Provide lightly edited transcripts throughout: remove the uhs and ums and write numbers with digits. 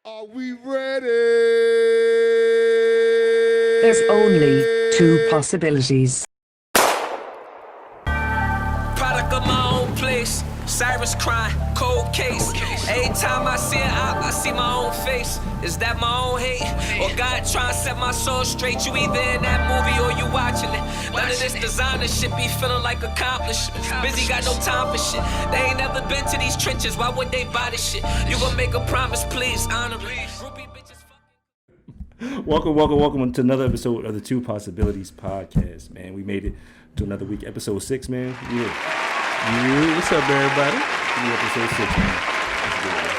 Are we ready? There's only two possibilities. Product of my own place, Cyrus crime, cold case. Every time I see it, I see my own face. Is that my own hate? Or God trying to set my soul straight? You either in that movie or you watching it. None of this designer shit be feeling like accomplishments. Busy, got no time for shit. They ain't never been to these trenches, why would they buy this shit? You gon' make a promise, please, honor it. Groupie bitches fucking. Welcome to another episode of the Two Possibilities podcast, man. We made it to another week, episode 6, man. Yeah, what's up, everybody? Episode 6, man. That's good, man.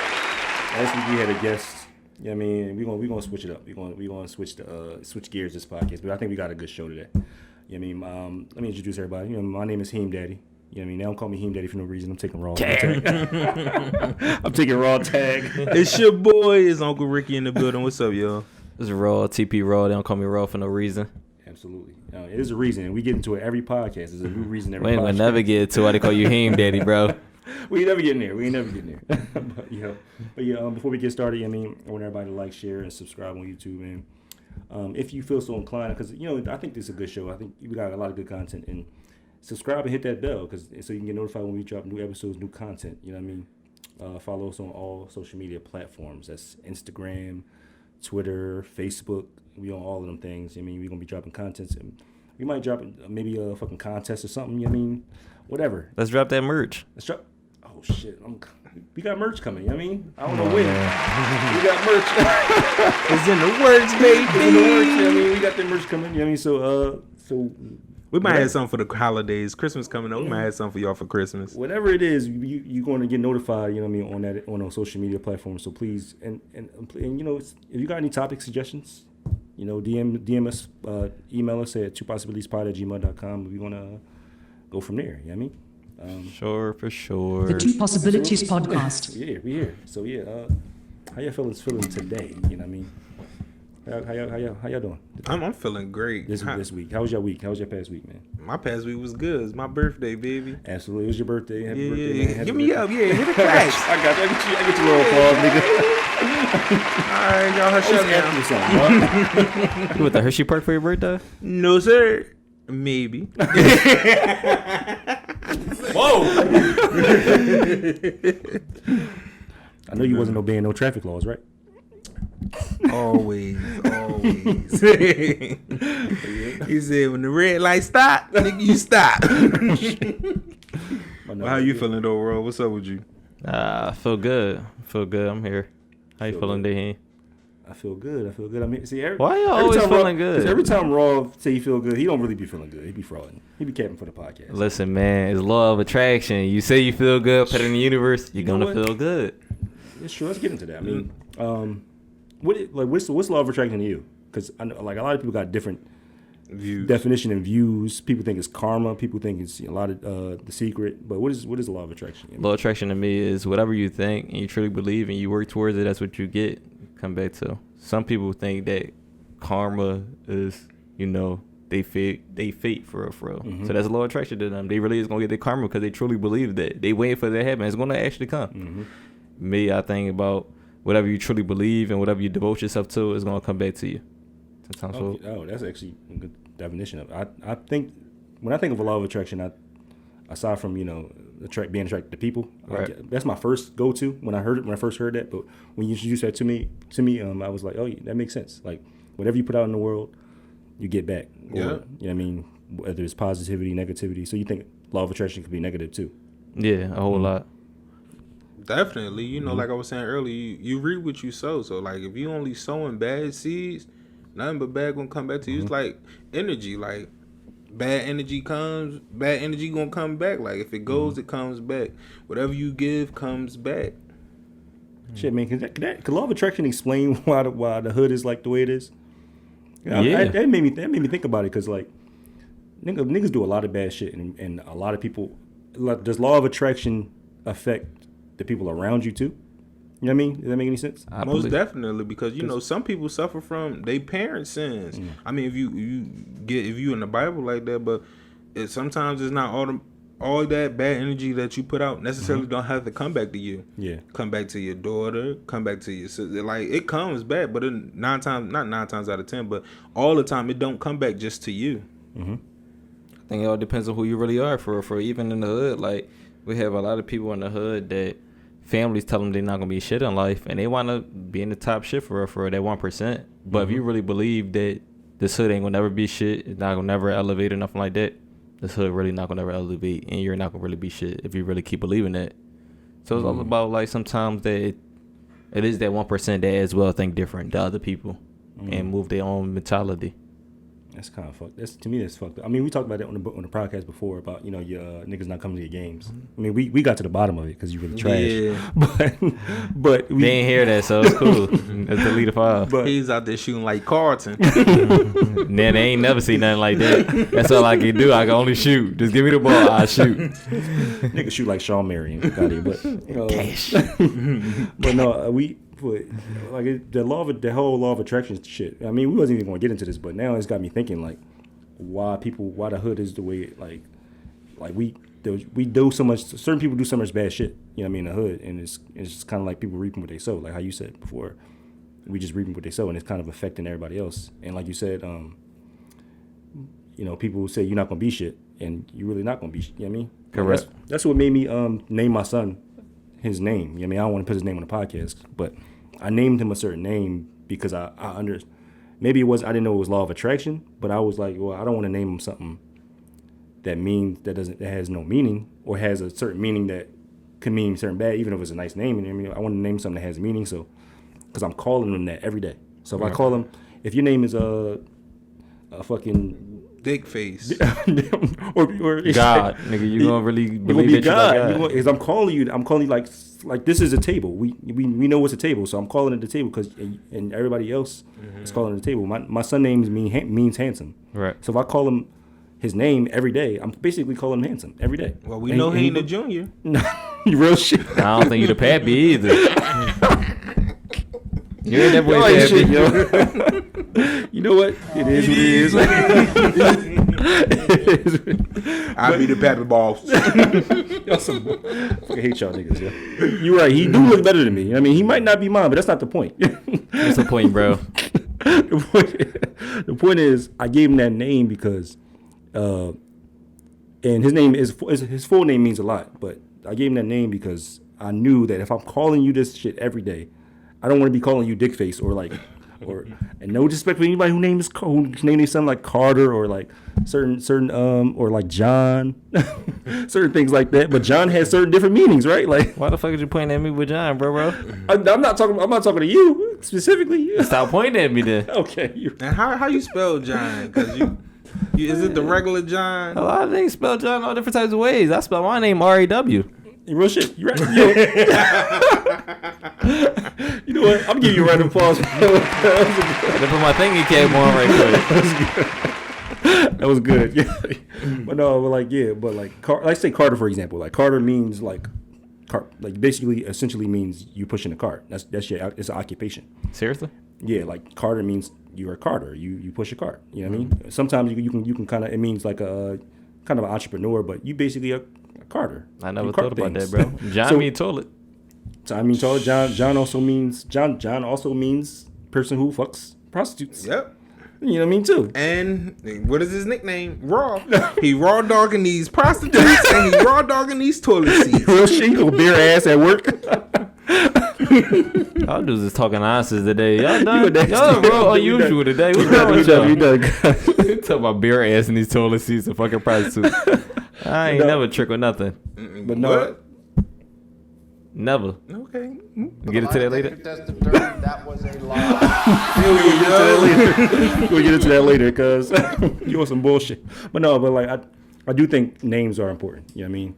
Last week we had a guest. Yeah, I mean, we're gonna switch it up. We're gonna switch gears this podcast, but I think we got a good show today. Yeah, I mean, let me introduce everybody. You know, my name is HeemDaddy. You know what I mean? They don't call me HeemDaddy for no reason. I'm taking raw tag. I'm taking raw tag. It's your boy, it's Uncle Rickie in the building. What's up, y'all? This is Raw, TP Raw. They don't call me Raw for no reason. Absolutely. It is a reason, and we get into it every podcast. There's a new reason every We ain't podcast. gonna never get to why they call you HeemDaddy, bro. We ain't never getting there. but before we get started, I mean, I want everybody to like, share, and subscribe on YouTube, man. If you feel so inclined, because I think this is a good show. I think we got a lot of good content, and subscribe and hit that bell, so you can get notified when we drop new episodes, new content. You know what I mean? Follow us on all social media platforms. That's Instagram, Twitter, Facebook. We on all of them things. I mean, we're gonna be dropping content. And we might drop maybe a fucking contest or something. You know what I mean? Whatever. Let's drop that merch. Let's drop. Oh shit! We got merch coming. You know what I mean? I don't know when. We got merch. It's in the works, baby. It's in the works. You know what I mean? We got that merch coming. You know what I mean? So We might have something for the holidays. Christmas coming up. We might have something for y'all for Christmas. whatever it is, you're going to get notified. You know what I mean? On those social media platforms. So please, and you know, if you got any topic suggestions, you know, DM us, email us at twopossibilitiespod@gmail.com. We're gonna go from there. You know what I mean? Sure, for sure. The Two Possibilities podcast. Yeah, we here. So yeah, how y'all feeling today? You know what I mean? How y'all doing? I'm feeling great. This week. How was your week? How was your past week, man? My past week was good. It's my birthday, baby. Absolutely. It was your birthday. Happy birthday, Yeah. man. Happy Give me birthday. up. Yeah, hit the claps. I got you. I get your little applause, nigga. All right, y'all hush I was up now. asking you something, You went to Hershey Park for your birthday? No, sir. Maybe. Whoa! I know you wasn't obeying no traffic laws, right? Always. He said, when the red light stop, nigga, you stop. Well, how you feeling though, Ro? What's up with you? I feel good. I'm here. How you Feel feeling, good. Daheem? I feel good. I mean, see, Why you always time feeling good? 'cause every time Raw say he feel good, he don't really be feeling good. He be frauding. He be capping for the podcast. Listen, man, it's law of attraction. You say you feel good, put it in the universe, you're know gonna what? feel good. It's true. Let's get into that. I mean, what's law of attraction to you? Because I know, like, a lot of people got different Views. definition and views. People think it's karma. People think it's a lot of The Secret. But what is the law of attraction? Law of attraction to me is whatever you think and you truly believe and you work towards it, that's what you get. Come back to. Some people think that karma is, you know, they fate for real. Mm-hmm. So that's law of attraction to them. They really is gonna get their karma because they truly believe that. They waiting for that to happen. It's gonna actually come. Mm-hmm. Me, I think about whatever you truly believe and whatever you devote yourself to is gonna come back to you. Sometimes Oh, that's actually a good definition of it. I think when I think of a law of attraction, aside from, you know, being attracted to people, Right. that's my first go-to when I first heard that. But when you introduced that to me, I was like, oh, yeah, that makes sense. Like, whatever you put out in the world, you get back. Or, Yeah. you know what I mean? Whether it's positivity, negativity. So you think law of attraction could be negative too? yeah, a whole lot. Definitely. You know, like I was saying earlier, you reap what you sow. So, like, if you only sowing bad seeds, nothing but bad gonna come back to you. It's like energy. Like, bad energy comes, bad energy gonna come back. Like, if it goes, it comes back. Whatever you give comes back. Shit, man, could law of attraction explain why the hood is like the way it is? Yeah. That made me think about it, because, like, niggas do a lot of bad shit, and a lot of people. Does law of attraction affect the people around you too? You know what I mean? Does that make any sense? I Most believe- definitely, because you know some people suffer from their parents' sins. I mean, if you in the Bible like that, but sometimes it's not all that bad energy that you put out necessarily don't have to come back to you. Yeah. Come back to your daughter, come back to your sister. Like, it comes back, but not 9 times out of 10, but all the time, it don't come back just to you. I think it all depends on who you really are. For even in the hood, like, we have a lot of people in the hood that families tell them they're not gonna be shit in life, and they want to be in the top shit for that 1%. But if you really believe that this hood ain't gonna never be shit, it's not gonna never elevate or nothing like that, this hood really not gonna never elevate, and you're not gonna really be shit if you really keep believing that. So it's all about, like, sometimes that it is that 1% that as well think different to other people and move their own mentality. That's kind of fucked. To me, that's fucked up. I mean, we talked about that on the podcast before about, your niggas not coming to your games. I mean, we got to the bottom of it because you really trash. Yeah. But we They ain't hear that, so it's cool. Let's delete a file. But He's out there shooting like Carlton. Then they ain't never seen nothing like that. That's all I can do. I can only shoot. Just give me the ball, I shoot. niggas shoot like Sean Marion. Got it, but Cash. but no, the whole law of attraction shit. I mean, we wasn't even going to get into this, but now it's got me thinking, like, why the hood is the way, like we do so much. Certain people do so much bad shit. You know what I mean, in the hood, and it's just kind of like people reaping what they sow. Like how you said before, we just reaping what they sow, and it's kind of affecting everybody else. And like you said, people say you're not gonna be shit, and you're really not gonna be. You know what I mean? Correct. That's what made me name my son his name. You know what I mean? I don't want to put his name on the podcast, but I named him a certain name because I maybe it was, I didn't know it was law of attraction, but I was like, well, I don't want to name him something that has no meaning, or has a certain meaning that could mean certain bad, even if it's a nice name. And I mean, I want to name something that has meaning, so because I'm calling him that every day. So if I call him, if your name is a fucking Dick face. or God, nigga, you gonna really you believe be that God. Because I'm calling you like this is a table. We know it's a table, so I'm calling it the table because and everybody else is calling it the table. My son name means handsome. Right. So if I call him his name every day, I'm basically calling him handsome every day. Well, we know he ain't a junior. You real shit. I don't think you the pappy either. You ain't that boy Yo, ain't shit, pappy. yo. You know what? It is what it is. I be the pappy boss. Y'all some fucking hate y'all niggas, yo. You're right. He do look better than me. I mean, he might not be mine, but that's not the point. What's the point, bro? The point is, I gave him that name because, and his name is his full name means a lot, but I gave him that name because I knew that if I'm calling you this shit every day, I don't want to be calling you dick face and no disrespect for anybody who named their son like Carter or like certain or like John, certain things like that. But John has certain different meanings, right? Like, Why the fuck is you pointing at me with John, bro? I'm not talking to you specifically. Stop pointing at me then. Okay. And how you spell John? Because you is it the regular John? A lot of things spell John all different types of ways. I spell my name R-A-W. Real shit. You're right. You know what? I'm gonna give you a round of applause. I put my thingy cap on right quick. That was good. Yeah. But no, like say Carter for example. Like Carter means like basically essentially means you pushing a cart. That's it's an occupation. Seriously? Yeah, like Carter means you're a carter. You push a cart. You know what I mean? Sometimes you can kind of, it means like a kind of an entrepreneur, but you basically a carter. I never You thought cart about things. that, bro. John mean toilet. So I mean, John also means John also means person who fucks prostitutes. Yep. You know what I mean too. And what is his nickname? Raw. He raw dogging these prostitutes and he raw dogging these toilet seats. Real shit, you go bare ass at work. Y'all dudes is talking nonsense today. Y'all done. You a Y'all nasty- real you unusual done- today. What's We wrong with done. y'all? Talking about beer ass in these toilet seats and fucking prostitutes. I ain't No. never trick with nothing. But no. What? Never. Okay. Get into that later. That was a lie. We'll get into that later because you want some bullshit. But no, but like I do think names are important. You know what I mean?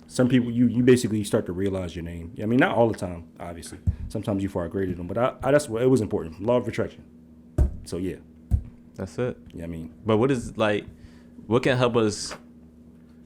Some people you basically start to realize your name. I mean, not all the time, obviously. Sometimes you far graded them, but that's what it was important. Law of attraction. So yeah, That's it. yeah. I mean, But what is like? What can help us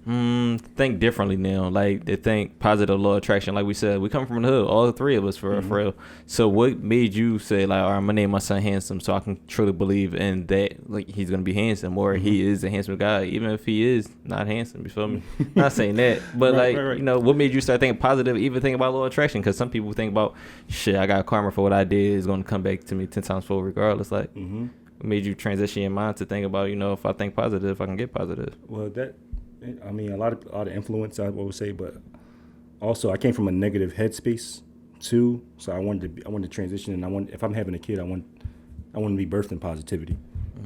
Think differently now. Like they think positive law of attraction. Like we said, we come from the hood, all the three of us for real. So what made you say like, all right, I'm gonna name my son handsome so I can truly believe in that, like he's gonna be handsome or he is a handsome guy, even if he is not handsome. You feel me? Not saying that, but right. You know, what made you start thinking positive, even think about law of attraction? Because some people think about shit. I got karma for what I did is gonna come back to me 10 times fold regardless. Like, what made you transition your mind to think about, you know, if I think positive, I can get positive? Well, I mean, a lot of influence, I would say, but also I came from a negative headspace too. So I wanted to transition, and if I'm having a kid, I want to be birthed in positivity.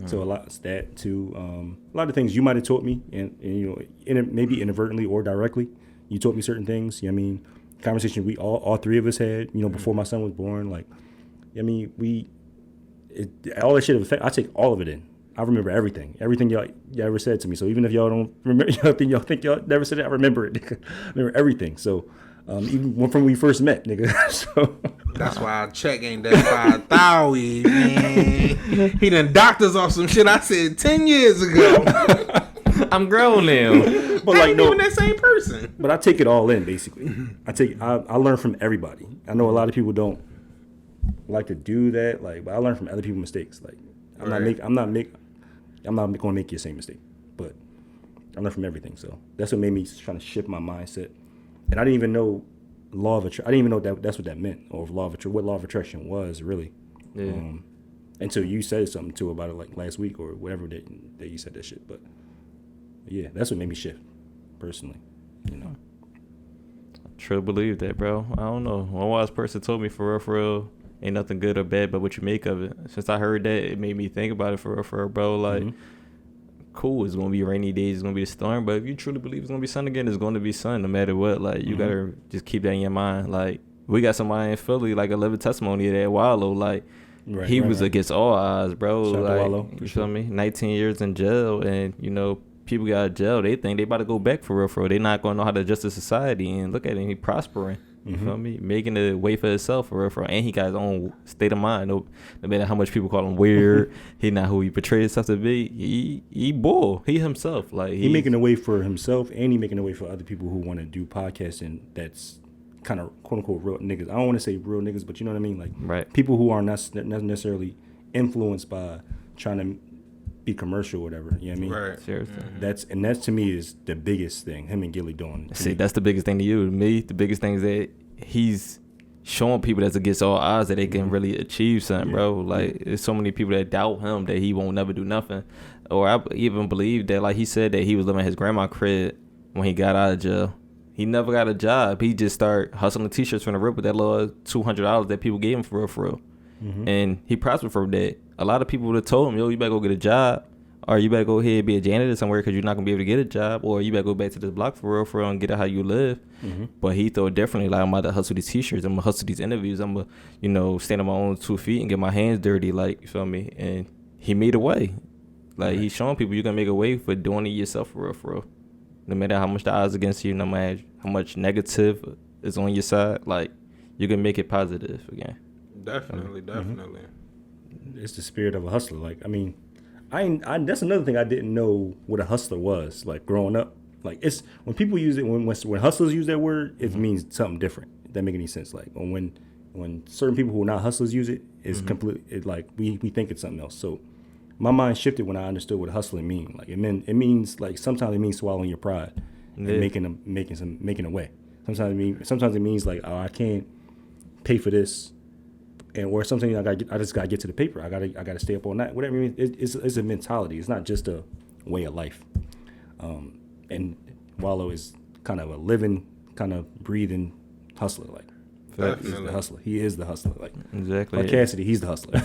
So a lot of that too. A lot of things you might have taught me, and you know, maybe inadvertently or directly, you taught me certain things. I mean, conversation we all three of us had, you know, before my son was born. Like, I mean, all that shit. I take all of it in. I remember everything y'all ever said to me. So even if y'all don't remember, y'all think y'all never said it, I remember it. Nigga. I remember everything. So even from when we first met, nigga. So that's why our check ain't that 5,000, man. He done docked us off some shit I said 10 years ago. I'm grown now. But like, no, even that same person. But I take it all in, basically. I learn from everybody. I know a lot of people don't like to do that, like, but I learn from other people's mistakes. Like, I'm not going to make you the same mistake, but I learned from everything. So that's what made me trying to shift my mindset. And I didn't even know I didn't even know that's what that meant, or what law of attraction was really. Yeah. Until you said something too about it, like last week or whatever that you said that shit. But yeah, that's what made me shift personally. You know. I truly believe that, bro. I don't know. One wise person told me for real. Ain't nothing good or bad but what you make of it. Since I heard that, it made me think about it for real, bro. Like, cool, it's going to be rainy days, it's going to be a storm, but if you truly believe it's going to be sun again, it's going to be sun no matter what. Like, you got to just keep that in your mind. Like, we got somebody in Philly, like a living testimony of that, Wallow. Like, he was against all odds, bro. Shout like, Wallow, you feel me? 19 years in jail, and, you know, people got out of jail. They think they about to go back for real. They not going to know how to adjust to society, and look at him, he prospering. You feel me? Making a way for himself for real. And he got his own state of mind. No matter how much people call him weird, he not who he portrays himself to be. He bull. He himself. Like he making a way for himself, and he making a way for other people who want to do podcasting. That's kind of quote unquote real niggas. I don't want to say real niggas, but you know what I mean. Like people who are not necessarily influenced by trying to be commercial or whatever. You know what I mean? Right. Seriously. That's to me is the biggest thing. Him and Gilly doing. See, that's the biggest thing to you. To me, the biggest thing is that he's showing people that's against all odds that they can really achieve something, bro. Like, there's so many people that doubt him that he won't never do nothing. Or I even believe that, like he said, that he was living in his grandma's crib when he got out of jail. He never got a job. He just started hustling t-shirts from the rip with that little $200 that people gave him for real. And he prospered from that. A lot of people would have told him, yo, you better go get a job, or you better go ahead and be a janitor somewhere because you're not going to be able to get a job, or you better go back to this block for real and get it how you live. But he thought differently. Like, I'm about to hustle these t-shirts. I'm going to hustle these interviews. I'm going to, you know, stand on my own 2 feet and get my hands dirty. Like, you feel me? And he made a way. Like, he's showing people you can make a way for doing it yourself for real. No matter how much the odds against you, no matter how much negative is on your side, like, you can make it positive again. Definitely. It's the spirit of a hustler. Like, I mean, that's another thing I didn't know what a hustler was. Like, growing up, like, it's when people use it, when hustlers use that word, it means something different. If that make any sense? Like, when certain people who are not hustlers use it, it's completely, it, like, we think it's something else. So my mind shifted when I understood what hustling means. Like, it means like, sometimes it means swallowing your pride and making a way. Sometimes it means like, oh, I can't pay for this. Or something I just gotta get to the paper. I gotta stay up all night. Whatever. I mean, it's a mentality. It's not just a way of life. And Wallow is kind of a living, kind of breathing hustler. Like, he's the hustler. He is the hustler. Like, exactly. Like Cassidy, he's the hustler.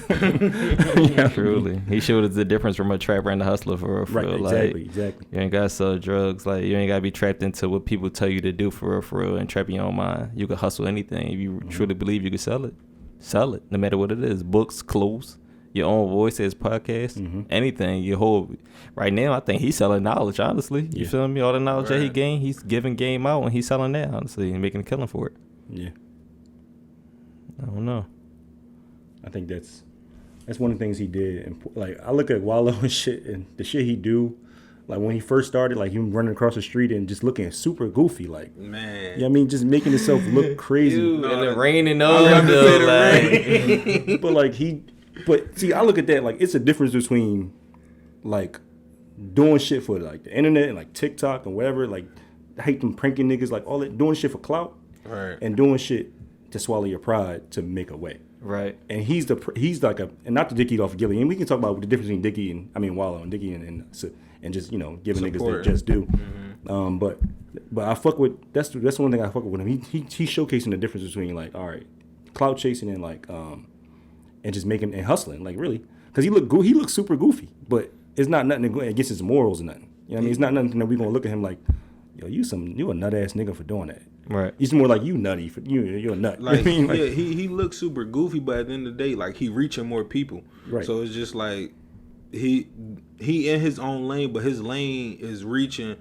Truly, he showed us the difference from a trapper and a hustler for right. real. Exactly. You ain't gotta sell drugs. Like, you ain't gotta be trapped into what people tell you to do for real, and trap your own mind. You can hustle anything if you truly believe you can sell it. Sell it, no matter what it is. Books, clothes, your own voice as podcast, anything. Your whole right now, I think he's selling knowledge. Honestly, you feel me? All the knowledge that he gained, he's giving game out, and he's selling that. Honestly, and making a killing for it. Yeah, I don't know. I think that's one of the things he did. And like, I look at Wallow and shit, and the shit he do. Like when he first started, like him running across the street and just looking super goofy, like Man. you know what I mean, just making himself look crazy. Dude, and the rain and I all was about to say that, the like, But like but see, I look at that like it's a difference between like doing shit for like the internet and like TikTok and whatever, like I hate them pranking niggas, like all that doing shit for clout, Right. and doing shit to swallow your pride to make a way. right. And he's like a, and not to Dickie off of Gilly, and we can talk about the difference between Dickie and Wallow and Dickie and just giving niggas Support. that just do. But I fuck with that's one thing I fuck with him. He's showcasing the difference between like all right, clout chasing and like and just making and hustling like really because he looks super goofy, but it's not nothing against his morals or nothing. You know what I mean? It's not nothing that we gonna look at him like, yo, you a nut ass nigga for doing that. Right. He's more like you nutty for you're a nut. Like, you know what I mean? yeah, he looks super goofy, but at the end of the day, like he reaching more people. Right. So it's just like he in his own lane, but his lane is reaching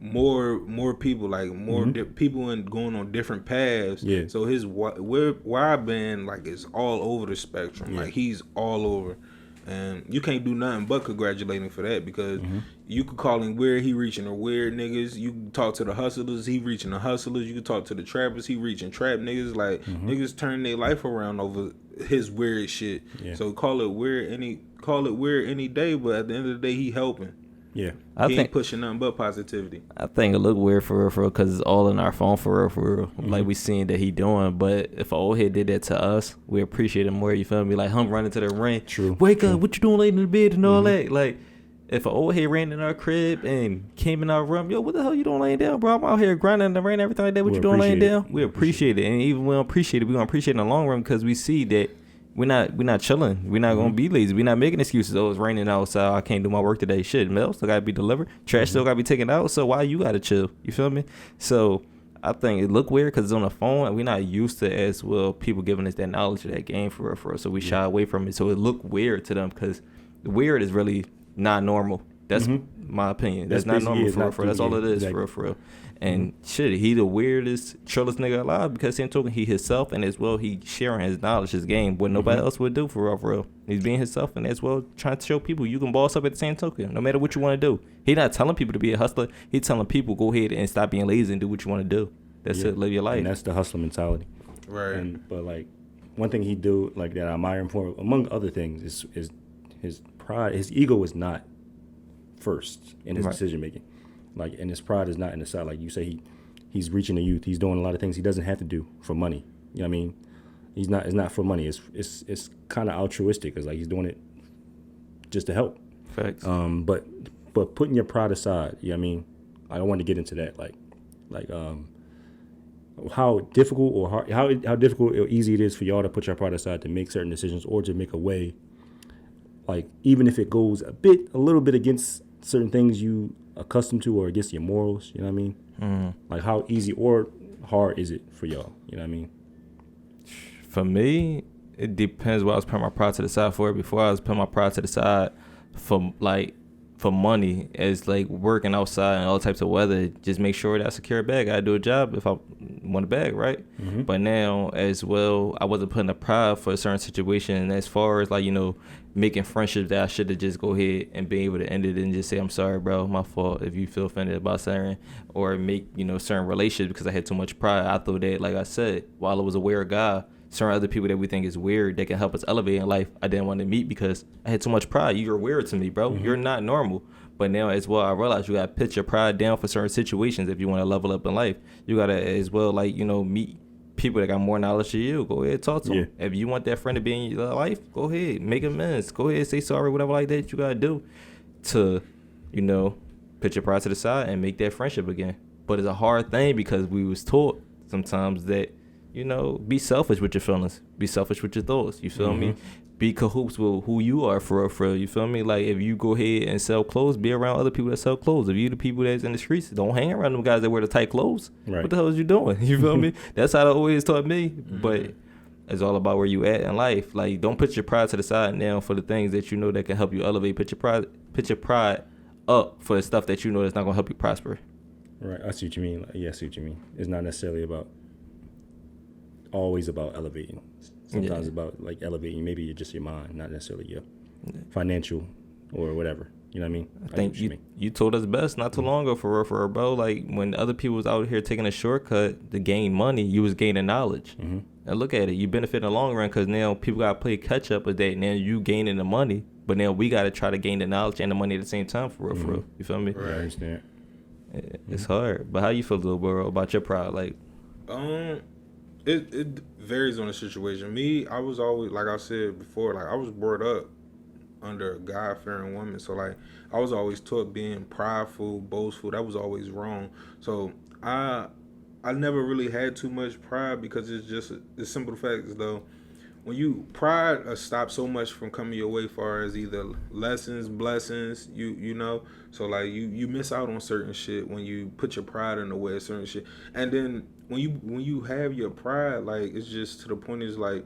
more people, like more people and going on different paths. Yeah. So his where I've been like is all over the spectrum. Yeah. Like he's all over. And you can't do nothing but congratulate him for that because you could call him weird, he reaching the weird niggas. You can talk to the hustlers, he reaching the hustlers. You can talk to the trappers, he reaching trap niggas. Like niggas turn their life around over his weird shit. Yeah. So call it weird any day, but at the end of the day, he helping. Yeah. He ain't pushing nothing but positivity. I think it look weird for real, because it's all in our phone for real. Like we seeing that he doing, but if an old head did that to us, we appreciate him more. You feel me? Like him running to the ring. True. Wake up! What you doing laying in the bed and all that? Like if an old head ran in our crib and came in our room, yo, what the hell you doing laying down, bro? I'm out here grinding in the rain, everything like that. What you doing laying down? We appreciate it, and even we don't appreciate it, we gonna appreciate it in the long run because we see that. We're not chilling. We're not gonna be lazy. We're not making excuses. Oh, it's raining outside. I can't do my work today. Shit, mail still gotta be delivered. Trash still gotta be taken out. So why you gotta chill? You feel me? So I think it look weird because it's on the phone and we're not used to as well people giving us that knowledge of that game for real. So we shy away from it. So it look weird to them because weird is really not normal. That's my opinion. That's not normal for real. That's all it is for real. And shit, he the weirdest, trillest nigga alive because same token, he himself and as well he sharing his knowledge, his game, what nobody else would do for real. He's being himself and as well trying to show people you can boss up at the same token, no matter what you want to do. He not telling people to be a hustler. He telling people go ahead and stop being lazy and do what you want to do. That's it, live your life. And that's the hustler mentality. Right. But like one thing he do like that I admire him for, among other things, is his pride. His ego is not first in his decision making. Like, and his pride is not in the side. Like you say, he's reaching the youth. He's doing a lot of things he doesn't have to do for money. You know what I mean? It's not for money. It's kind of altruistic. It's like he's doing it just to help. Facts. But putting your pride aside. You know what I mean? I don't want to get into that. Like how difficult or hard, how difficult or easy it is for y'all to put your pride aside to make certain decisions or to make a way. Like even if it goes a little bit against certain things you accustomed to or against your morals, you know what I mean? Like how easy or hard is it for y'all? You know what I mean? For me, it depends what I was putting my pride to the side for. Before I was putting my pride to the side for money, as like working outside and all types of weather, just make sure that I secure a bag. I do a job if I want a bag, right? But now as well, I wasn't putting a pride for a certain situation as far as like, making friendships that I should have just go ahead and be able to end it and just say, I'm sorry, bro, my fault if you feel offended about something, or make, certain relationships because I had too much pride. I thought that, like I said, while I was a weird guy, certain other people that we think is weird that can help us elevate in life, I didn't want to meet because I had too much pride. You're weird to me, bro. You're not normal. But now as well, I realize you got to put your pride down for certain situations if you want to level up in life. You got to as well, like, meet people that got more knowledge than you. Go ahead, talk to them. If you want that friend to be in your life, go ahead, make amends. Go ahead, say sorry, whatever like that you got to do to, put your pride to the side and make that friendship again. But it's a hard thing because we was taught sometimes that, be selfish with your feelings. Be selfish with your thoughts. You feel me? Be cahoots with who you are for real. You feel me? Like if you go ahead and sell clothes, be around other people that sell clothes. If you the people that's in the streets, don't hang around them guys that wear the tight clothes. Right. What the hell is you doing? You feel me? That's how they always taught me. But it's all about where you at in life. Like don't put your pride to the side now for the things that that can help you elevate. Put your pride up for the stuff that that's not gonna help you prosper. Right. I see what you mean. I see what you mean. It's not necessarily always about elevating. Sometimes about like elevating maybe just your mind, not necessarily your financial or whatever. You know what I mean? I think you told us best not too long ago for real, bro. Like when other people was out here taking a shortcut to gain money, you was gaining knowledge. Mm-hmm. And look at it, you benefit in the long run because now people got to play catch up with that. Now you gaining the money, but now we got to try to gain the knowledge and the money at the same time for real. You feel me? Right. I understand. It's hard. But how you feel, little bro, about your pride? Like, it varies on the situation. Me, I was always, like I said before, like I was brought up under a God-fearing woman. So like I was always taught being prideful, boastful. That was always wrong. So I never really had too much pride because it's just the simple fact is though, when you pride stops so much from coming your way, far as either lessons, blessings, you know. So like you miss out on certain shit when you put your pride in the way of certain shit. And then when you have your pride, like it's just to the point is like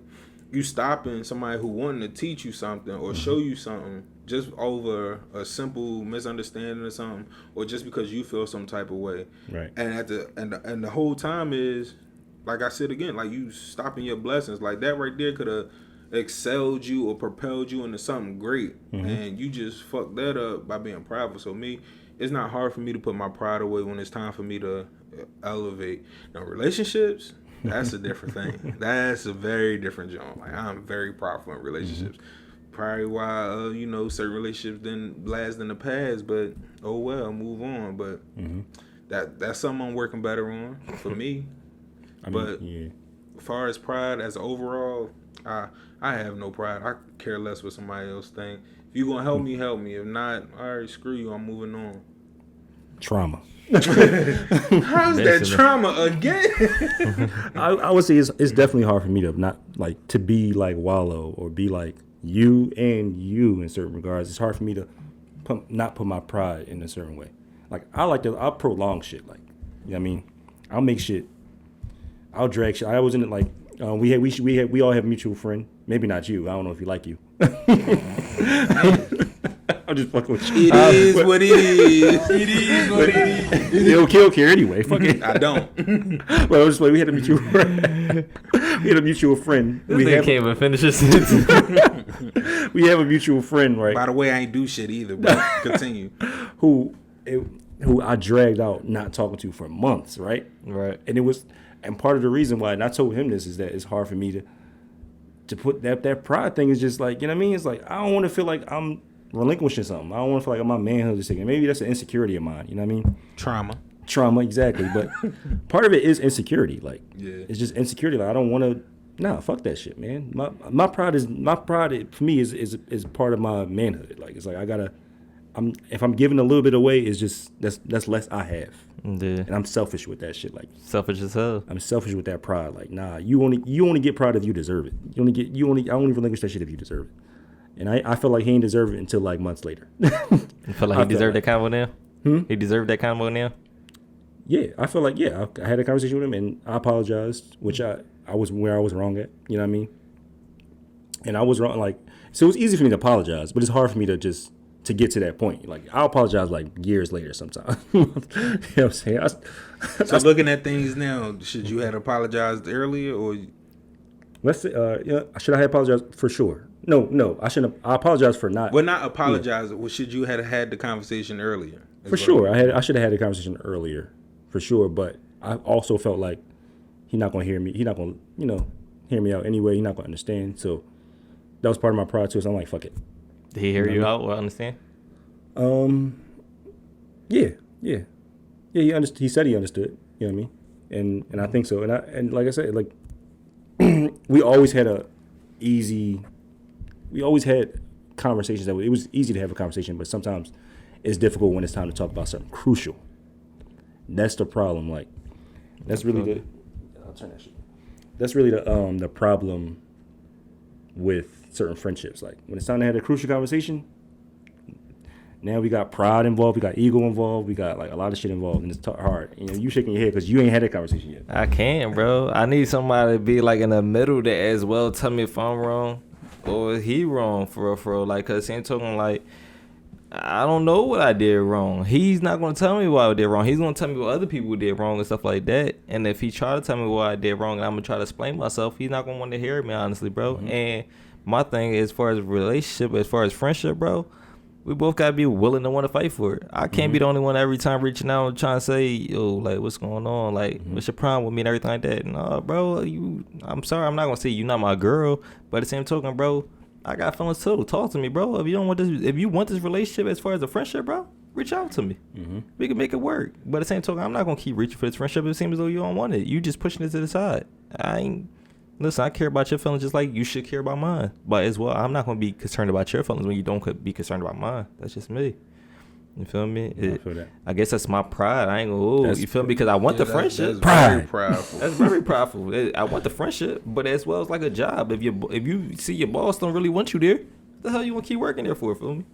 you stopping somebody who wanted to teach you something or show you something just over a simple misunderstanding or something, or just because you feel some type of way. Right. And the whole time is, like I said again, like you stopping your blessings. Like that right there could have excelled you or propelled you into something great, and you just fucked that up by being prideful. So me, it's not hard for me to put my pride away when it's time for me to elevate. Now relationships, that's a different thing. That's a very different job. Like I'm very prideful in relationships. Probably why certain relationships didn't last in the past, but oh well, move on. But that's something I'm working better on for me. But as far as pride as overall, I have no pride. I care less what somebody else think. If you gonna help me, help me. If not, all right, screw you. I'm moving on. Trauma. How's that trauma again? I would say it's definitely hard for me to not like to be like Wallow or be like you in certain regards. It's hard for me to not put my pride in a certain way. Like I'll prolong shit. Like you know what I mean? I'll make shit. I'll drag shit. I was in it like we all have a mutual friend. Maybe not you. I don't know if you like you. I'm just fucking with you. It is what it is. It is what it is. Okay anyway. Fuck it. I don't. Well, I was just like, we had a mutual friend. this nigga can't even finish his sentence. We have a mutual friend, right? By the way, I ain't do shit either, but continue. Who I dragged out not talking to for months, right? Right. And part of the reason why, and I told him this, is that it's hard for me to put that pride thing is just like, you know what I mean? It's like, I don't want to feel like I'm relinquishing something. I don't want to feel like my manhood is taken. Maybe that's an insecurity of mine, you know what I mean? Trauma, exactly. But part of it is insecurity. Like, it's just insecurity. Like, I don't want to, fuck that shit, man. My pride for me is part of my manhood. Like, it's like, if I'm giving a little bit away, it's just, that's less I have. Yeah. And I'm selfish with that shit. Like selfish as hell. I'm selfish with that pride. Like, nah, you only get pride if you deserve it. I only relinquish that shit if you deserve it. And I feel like he ain't deserve it until like months later. You feel like he deserved that combo now? He deserved that combo now? Yeah, I feel like I had a conversation with him and I apologized, which I was where I was wrong at. You know what I mean? And I was wrong. Like, so it was easy for me to apologize, but it's hard for me to get to that point. Like, I'll apologize like years later sometimes. You know what I'm saying? So looking at things now, should you have apologized earlier or? Let's say, should I have apologized for sure? No, I shouldn't. I apologize for not. Well, not apologize. Well, should you have had the conversation earlier? For sure, I should have had the conversation earlier, for sure. But I also felt like he's not gonna hear me. He's not gonna, hear me out anyway. He's not gonna understand. So that was part of my pride too. So I'm like, fuck it. Did he hear you out or understand? Yeah. He understood. He said he understood. You know what I mean? And I think so. And like I said, like we always had conversations that it was easy to have a conversation, but sometimes it's difficult when it's time to talk about something crucial. That's the problem. Like that's really I'll turn that shit. That's really the problem with certain friendships. Like when it's time to have a crucial conversation, now we got pride involved, we got ego involved, we got like a lot of shit involved, and it's hard. You shaking your head because you ain't had that conversation yet. I can't, bro. I need somebody to be like in the middle that as well tell me if I'm wrong or he wrong for real. Like, cause he talking like, I don't know what I did wrong. He's not gonna tell me what I did wrong. He's gonna tell me what other people did wrong and stuff like that. And if he try to tell me what I did wrong and I'm gonna try to explain myself, he's not gonna want to hear me, honestly, bro. And my thing as far as relationship, as far as friendship, bro, We both gotta be willing to want to fight for it. I can't be the only one every time reaching out and trying to say, yo, like, what's going on? Like, what's your problem with me and everything like that? No, bro, I'm sorry, I'm not gonna say you're not my girl, but at the same token, bro, I got feelings too. Talk to me, bro. If you want this relationship as far as a friendship, bro, reach out to me. We can make it work. But at the same token, I'm not gonna keep reaching for this friendship. It seems as though you don't want it. You just pushing it to the side. Listen, I care about your feelings just like you should care about mine. But as well, I'm not going to be concerned about your feelings when you don't be concerned about mine. That's just me. You feel me? I feel that. I guess that's my pride. I ain't going to, you feel me? Because I want the friendship. That's very prideful. That's very prideful. I want the friendship, but as well as like a job. If you see your boss don't really want you there, what the hell you want to keep working there for, feel me?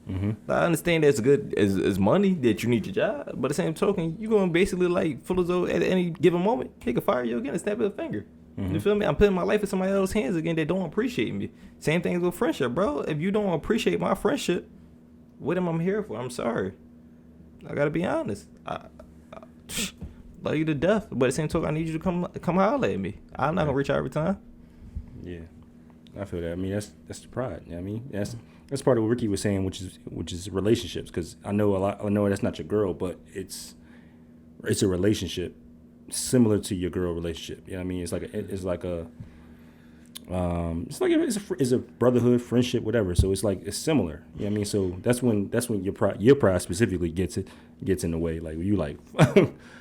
I understand that's good as money that you need your job, but at the same token, you're going to basically like feel as though at any given moment, he can fire you again and snap of a finger. You feel me? I'm putting my life in somebody else's hands again that don't appreciate me. Same thing with friendship, bro. If you don't appreciate my friendship, what am I here for? I'm sorry. I gotta be honest. I love you to death, but at the same time, I need you to come holler at me. I'm not gonna reach out every time. Yeah, I feel that. I mean, that's the pride. You know what I mean, that's part of what Rickie was saying, which is relationships. Because I know that's not your girl, but it's a relationship similar to your girl relationship. You know what I mean? It's a brotherhood, friendship, whatever. So it's similar. You know what I mean? So that's when your pride specifically gets in the way. Like you like,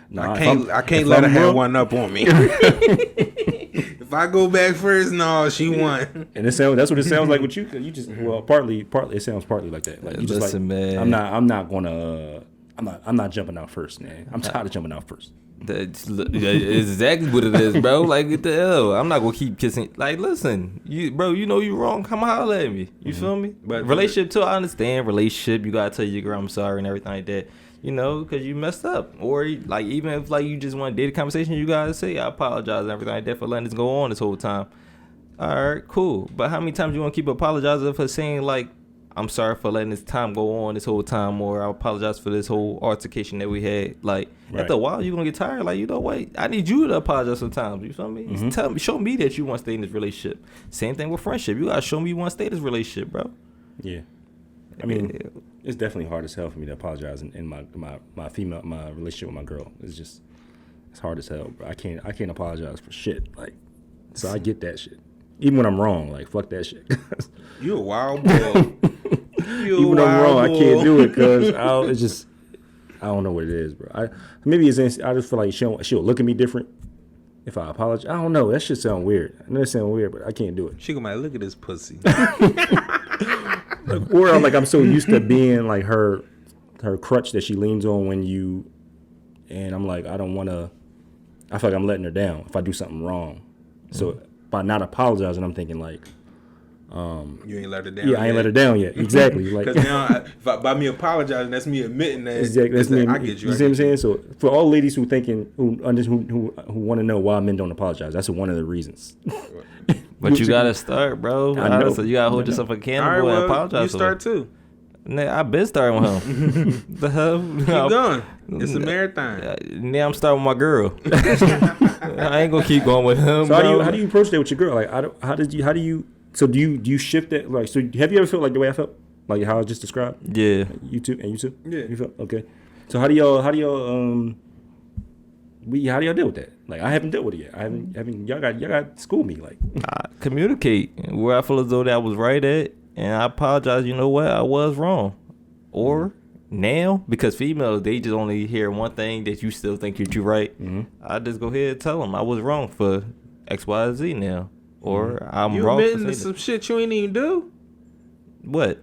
nah, I can't let her have one up on me. If I go back first, no, she won. And that's what it sounds like with you. Cause you just partly it sounds partly like that. Like you just listen, man. I'm not jumping out first, man. I'm tired of jumping out first. That's exactly what it is, bro. Like, what the hell? I'm not gonna keep kissing. Like, listen, you know you wrong. Come holler at me. You feel me? But relationship too, I understand. Relationship, you gotta tell your girl I'm sorry and everything like that. You know, because you messed up. Or like even if like you just want to date a conversation, you gotta say I apologize and everything like that for letting this go on this whole time. All right, cool. But how many times you want to keep apologizing for saying like, I'm sorry for letting this time go on this whole time, or I apologize for this whole altercation that we had. Like, after a while, you're going to get tired. Like, you know, wait, I need you to apologize sometimes. You feel me? Show me that you want to stay in this relationship. Same thing with friendship. You got to show me you want to stay in this relationship, bro. Yeah. I mean, it's definitely hard as hell for me to apologize in my relationship with my girl. It's hard as hell, bro. I can't apologize for shit. Like, so I get that shit. Even when I'm wrong, like, fuck that shit. You a wild boy. Even when I'm wrong, I can't do it because I don't know what it is, bro. I just feel like she'll look at me different if I apologize. I don't know. That shit sound weird. I know it sound weird, but I can't do it. She gonna look at this pussy. Or I'm so used to being like her crutch that she leans on and I'm like, I don't want to. I feel like I'm letting her down if I do something wrong. So by not apologizing, I'm thinking like, you ain't let her down. Yeah, I ain't let her down yet. Exactly. Like, because now, by me apologizing, that's me admitting that. Exactly. That's me. I get you. You see what I'm saying? So for all ladies who want to know why men don't apologize, that's one of the reasons. But you gotta start, bro. I know. So you gotta hold yourself accountable and apologize. You start too. I've been starting with him. The hell? Keep going. It's a marathon. Now I'm starting with my girl. I ain't gonna keep going with him. So bro. how do you approach that with your girl? Like, how do you? So do you shift that? Like, so have you ever felt like the way I felt, like how I just described? Yeah. You too. Yeah. You felt okay. So how do y'all deal with that? Like, I haven't dealt with it yet. I haven't. Y'all got to school me. Like, I communicate where I feel as though that I was right at, and I apologize. You know what? I was wrong. Or now, because females, they just only hear one thing that you still think you're right. I just go ahead and tell them I was wrong for X, Y, Z now. Or I'm you wrong. You admitting to some shit you ain't even do? What?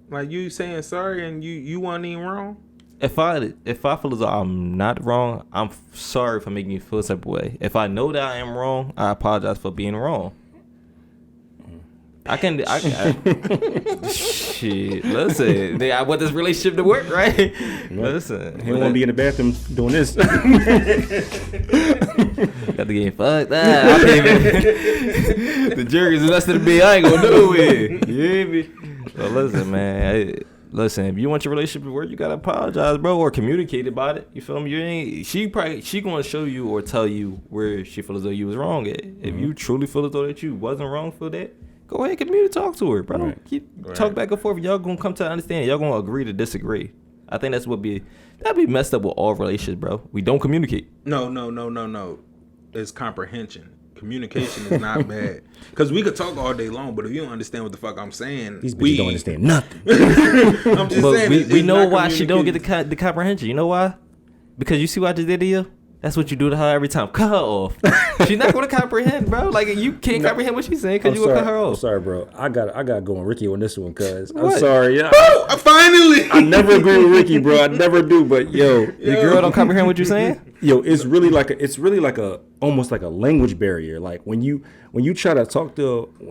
Like you saying sorry and you weren't even wrong? If I feel as though I'm not wrong, I'm sorry for making you feel some way. If I know that I am wrong, I apologize for being wrong. I shit. Listen, I want this relationship to work, right? Listen, he don't want to be in the bathroom doing this. Got the game fucked. I can't even. The jury's invested in me. I ain't gonna do it. You hear me? So listen, man. Listen, if you want your relationship to work, you gotta apologize, bro, or communicate about it. You feel me? She gonna show you or tell you where she feels as though you was wrong at. If you truly feel as though that you wasn't wrong for that, Go ahead, communicate, talk to her, bro. Right. Keep talk back and forth. Y'all gonna come to understand. Y'all gonna agree to disagree. I think that'd be messed up with all relationships, bro. We don't communicate. No. It's comprehension. Communication is not bad. Because we could talk all day long, but if you don't understand what the fuck I'm saying, These bitches don't understand nothing. I'm just But saying. we know not why she don't get communicating. the comprehension. You know why? Because you see what I just did to you? That's what you do to her every time. Cut her off. She's not going to comprehend, bro. Like, you can't comprehend what she's saying because you will cut her I'm off. sorry, bro. I got to go on Rickie on this one, cuz. I'm What? sorry. Yeah, Finally! I never agree with Rickie, bro. I never do. But yo, Your girl don't comprehend what you're saying? yo, it's really like a almost like a language barrier. Like when you try to talk to I'm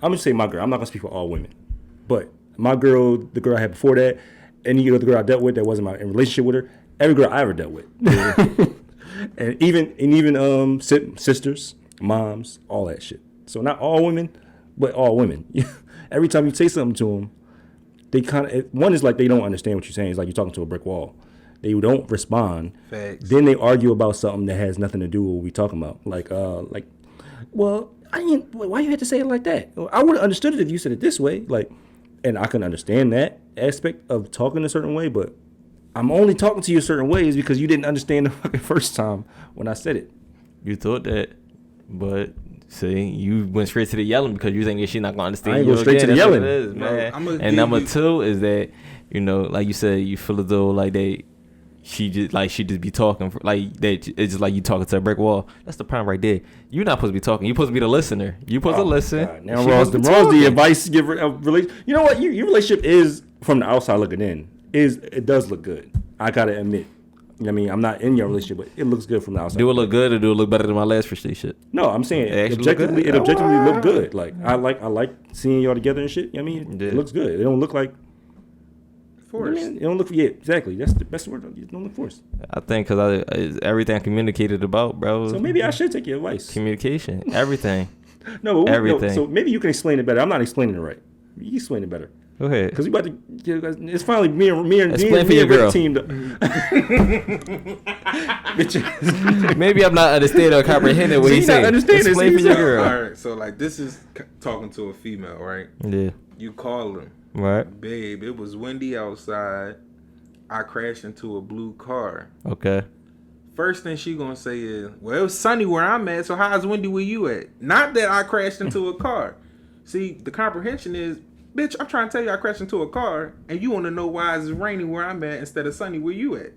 gonna say my girl. I'm not gonna speak for all women, but my girl, the girl I had before that, any other girl I dealt with that wasn't in relationship with her, every girl I ever dealt with, and even sisters, moms, all that shit. So not all women, but all women. Every time you say something to them, they kind of one is like they don't understand what you're saying. It's like you're talking to a brick wall. They don't respond. Facts. Then they argue about something that has nothing to do with what we talking about. Like, well, why you had to say it like that? I would have understood it if you said it this way. Like, and I can understand that aspect of talking a certain way, but I'm only talking to you a certain ways because you didn't understand the fucking first time when I said it. You thought that, but see, you went straight to the yelling because you think that she's not gonna understand. I ain't you go straight to the again. That's yelling. what it is, Bro, man. I'ma And give number you- two is that, like you said, you feel as though like she just be talking for, like that. It's just like you talking to a brick wall. That's the problem right there. You're not supposed to be talking. You're supposed to be the listener. You're supposed to listen. God, now She Ross, supposed to be the talking. advice giver of relation. You know what? Your relationship is from the outside looking in. It does look good. I gotta admit. I mean, I'm not in your relationship, but it looks good from the outside. Do it look good or do it look better than my last relationship? No, I'm saying It actually look objectively, good? it objectively looked good. Like I like seeing y'all together and shit. I mean, Yeah. it looks good. It don't look like. I Forced. mean, it don't look. Yeah, exactly. That's the best word. It don't look forced. I think because everything I communicated about, bro. So maybe I should take your advice. Communication, everything. No, but everything. So maybe you can explain it better. I'm not explaining it right. You explain it better. Go ahead. Because we about to. It's finally me and Explain for your Rick girl. teamed up. Maybe I'm not understanding or comprehending what See, he's you not saying. understanding. Explain See, for your so- girl. All right, so like this is talking to a female, right? Yeah. You call them, Right. babe. It was windy outside. I crashed into a blue car. Okay. First thing she gonna say is, "Well, it was sunny where I'm at, so how's windy where you at?" Not that I crashed into a car. See, the comprehension is, bitch, I'm trying to tell you I crashed into a car, and you want to know why it's raining where I'm at instead of sunny where you at.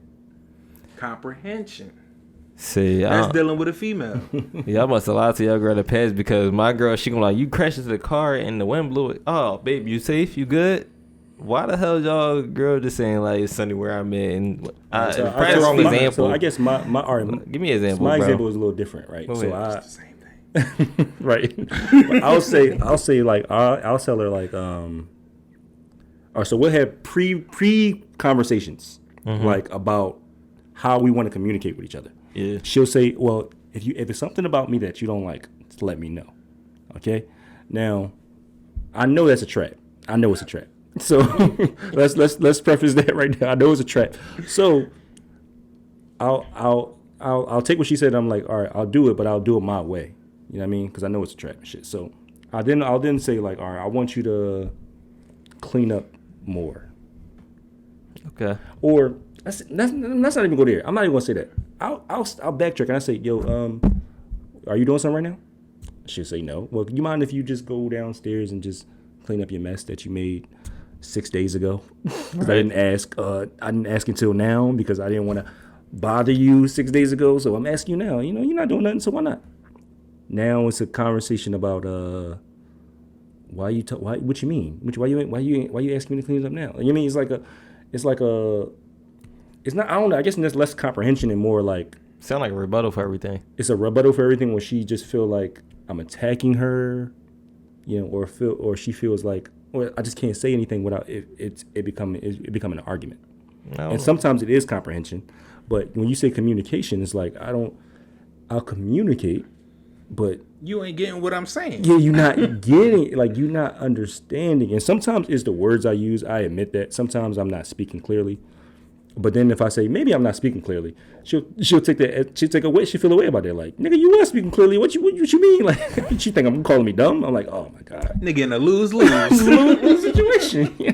Comprehension. See, That's dealing with a female. yeah, I must have lied to your girl in the past because my girl, she gonna like, you crashed into the car and the wind blew it. Oh, babe, you safe? You good? Why the hell y'all girl just saying like it's sunny where I'm at? And probably the wrong example. So I guess my all right, Give me an example, my bro. example is a little different, right? Go So ahead. It's the same thing. right. But I'll say like I'll tell her like all right, so we'll have pre conversations like about how we want to communicate with each other. Yeah. She'll say, well, if it's something about me that you don't like, just let me know. Okay? Now, I know that's a trap. I know it's a trap. So let's preface that right now. I know it's a trap. So I'll take what she said. I'm like, all right, I'll do it, but I'll do it my way. You know what I mean? Because I know it's a trap and shit. So I'll then say like, all right, I want you to clean up more. Okay. Or let's not even go there. I'm not even gonna say that. I'll backtrack and I say, yo, are you doing something right now? She'll say no. Well, you mind if you just go downstairs and just clean up your mess that you made 6 days ago? Because I didn't ask. I didn't ask until now because I didn't want to bother you 6 days ago. So I'm asking you now. You know, you're not doing nothing, so why not? Now it's a conversation about why you what you mean? Why you asking me to clean it up now? You mean it's not. I don't know. I guess there's less comprehension and more like Sound like a rebuttal for everything. it's a rebuttal for everything where she just feel like I'm attacking her, you know, or she feels like, well, I just can't say anything without it becoming an argument. No. And sometimes it is comprehension, but when you say communication, it's like I'll communicate, but You ain't getting what I'm saying. yeah, you're not getting, like, you're not understanding. And sometimes it's the words I use. I admit that. Sometimes I'm not speaking clearly. But then if I say maybe I'm not speaking clearly, she'll take that, she'll feel away about that. Like, nigga, you was speaking clearly. What you mean? Like, she think I'm calling me dumb. I'm like, oh my god, Nigga in a lose-lose. lose situation. Yeah.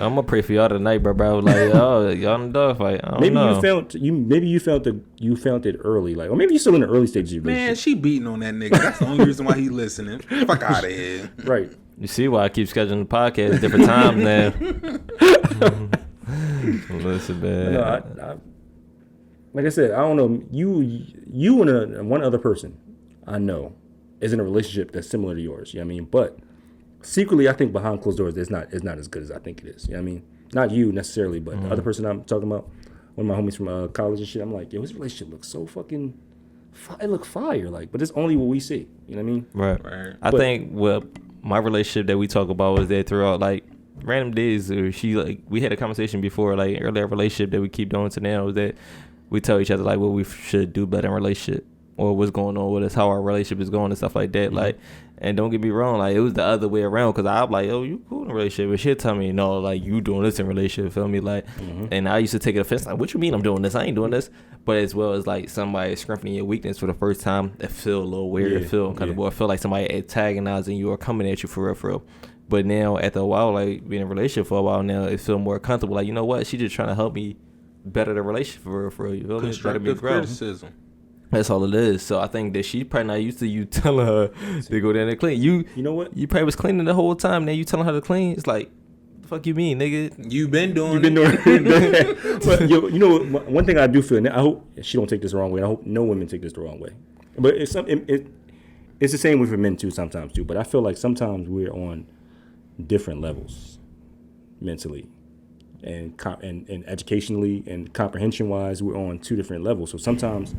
I'm gonna pray for y'all tonight, bro. Like, oh, y'all in the dogfight. I don't Maybe know. you felt it early, like, or maybe you're still in the early stages of your Man, relationship. she beating on that nigga. That's the only reason why he listening. Fuck out of here. Right. You see why I keep scheduling the podcast different times now. Listen, man. No, I like I said, I don't know. You and one other person I know is in a relationship that's similar to yours. You know what I mean? But secretly, I think behind closed doors, it's not as good as I think it is. You know what I mean? Not you necessarily, but the other person I'm talking about, one of my homies from college and shit. I'm like, yo, his relationship looks so fucking. It look fire, like, but it's only what we see. You know what I mean? Right. I think my relationship that we talk about was that throughout like random days, or we had a conversation before, like earlier relationship that we keep doing to now, is that we tell each other like what we should do better in relationship, or what's going on with us, how our relationship is going and stuff like that. Like, and don't get me wrong, like it was the other way around, because I'm like, oh, you cool in a relationship, but she'll tell me, no, like you doing this in a relationship, feel me? Like, and I used to take it offense, like, what you mean I'm doing this? I ain't doing this. But as well as like somebody strengthening your weakness for the first time, it feel a little weird, it feel uncomfortable, I feel like somebody antagonizing you or coming at you for real. But now after a while, like being in a relationship for a while now, it feel more comfortable. Like, you know what? She just trying to help me better the relationship for real. You feel me? Constructive criticism. That's all it is. So I think that she's probably not used to you telling her to go down and clean. You know what? You probably was cleaning the whole time. Now you telling her to clean. It's like, the fuck you mean, nigga? You've been doing it. But you know, one thing I do feel, and I hope she don't take this the wrong way. I hope no women take this the wrong way. But it's the same with men too sometimes too. But I feel like sometimes we're on different levels mentally and educationally and comprehension wise. We're on two different levels. So sometimes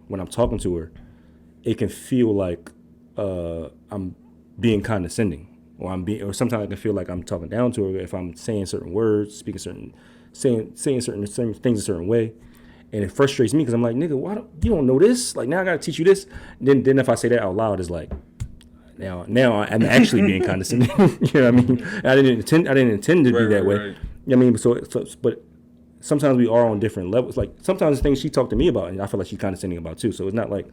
when I'm talking to her, it can feel like I'm being condescending, or sometimes I can feel like I'm talking down to her if I'm saying certain words, saying certain things a certain way, and it frustrates me because I'm like, nigga, why you don't know this? Like, now I gotta teach you this. Then if I say that out loud, it's like, now I'm actually being condescending. You know what I mean? I didn't intend to be that way. Right. You know what I mean? So but sometimes we are on different levels. Like, sometimes things she talked to me about, and I feel like she's condescending about too. So it's not like,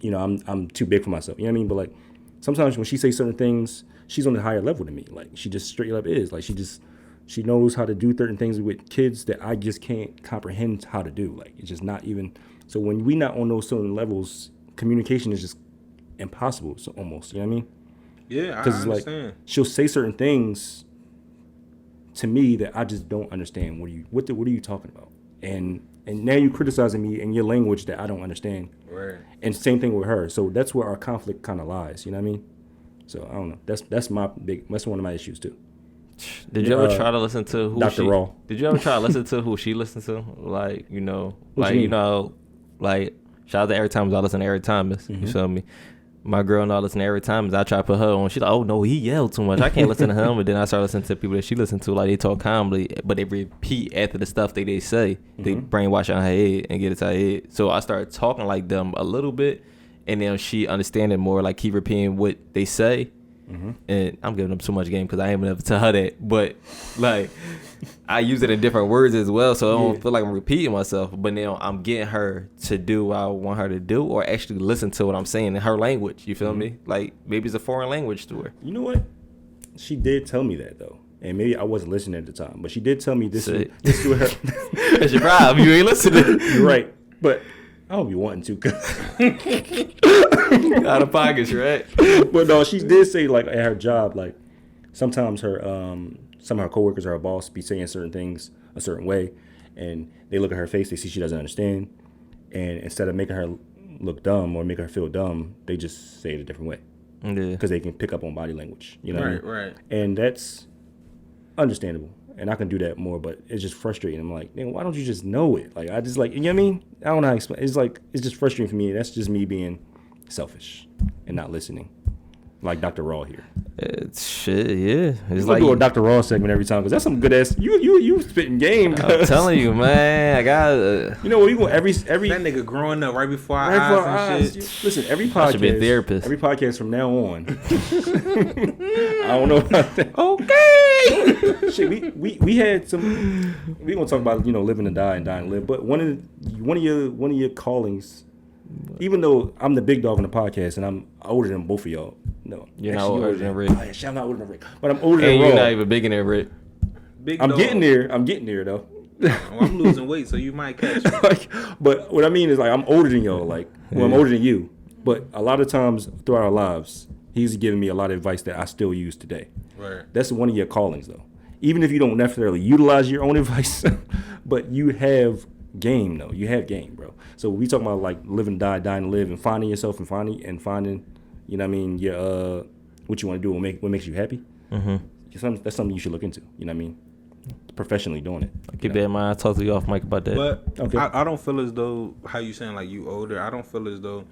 you know, I'm too big for myself. You know what I mean? But like, sometimes when she says certain things, she's on a higher level than me. Like, she just straight up is. Like, she knows how to do certain things with kids that I just can't comprehend how to do. Like, it's just not even. So when we not on those certain levels, communication is just impossible. So almost, you know what I mean? Yeah, I understand. Like, she'll say certain things to me that I just don't understand. What are you talking about? And now you're criticizing me in your language that I don't understand. Right. And same thing with her. So that's where our conflict kind of lies. You know what I mean? So I don't know. That's one of my issues too. Did you ever try to listen to who Dr. Raw? Did you ever try to listen to who she listens to? Like, you know, like shout out to Every Times I listen to Every Times. You feel me? My girl and I listen to Every Times. I try to put her on. She's like, oh no, he yelled too much. I can't listen to him. And then I start listening to people that she listens to, like they talk calmly, but they repeat after the stuff they say. They brainwash on her head and get it to her head. So I started talking like them a little bit, and then she understanding more, like keep repeating what they say. And I'm giving them so much game because I ain't never tell her that, but like I use it in different words as well, so I don't feel like I'm repeating myself. But now I'm getting her to do what I want her to do, or actually listen to what I'm saying in her language. You feel me? Like, maybe it's a foreign language to her. You know what? She did tell me that though, and maybe I wasn't listening at the time, but she did tell me this to her. That's your problem. You ain't listening. You're right, but I don't be wanting to. Out of pockets, right? But no, she did say, like, at her job, like, sometimes her some of her coworkers or her boss be saying certain things a certain way, and they look at her face, they see she doesn't understand, and instead of making her look dumb or making her feel dumb, they just say it a different way. Because they can pick up on body language. You know what I mean? Right. And that's understandable. And I can do that more, but it's just frustrating. I'm like, man, why don't you just know it? Like, I just, like, you know what I mean? I don't know how to explain. It's like, it's just frustrating for me. That's just me being selfish and not listening. Like Dr. Raw here. It's shit, yeah. It's like, do a Dr. Raw segment every time, because that's some good ass. You spitting game. I'm telling you, man. I got. You know what? You go every that nigga growing up right before our eyes and shit. Listen, every podcast. I should be a therapist. Every podcast from now on. I don't know about that. Okay. okay. Shit, we had some. We gonna talk about living and die and dying and live. But one of your callings, even though I'm the big dog on the podcast and I'm older than both of y'all. No, You're not older than Rick. Oh, yeah, shit, I'm not older than Rick, but I'm older And than you're Raw. not even bigger than Rick. Big I'm dog. getting there. I'm getting there though. Well, I'm losing weight, so you might catch me. But what I mean is like I'm older than y'all. Like, well, I'm older than you. But a lot of times throughout our lives, he's giving me a lot of advice that I still use today. Right. That's one of your callings, though. Even if you don't necessarily utilize your own advice, but you have game, though. You have game, bro. So we talking about like live and die, die and live, and finding yourself and finding, you know what I mean, your what you want to do, what makes you happy. Mm-hmm. That's something you should look into. You know what I mean? Professionally doing it. Keep that in mind. I'll talk to you off mic about that. But Okay. I don't feel as though, how you saying like you older, I don't feel as though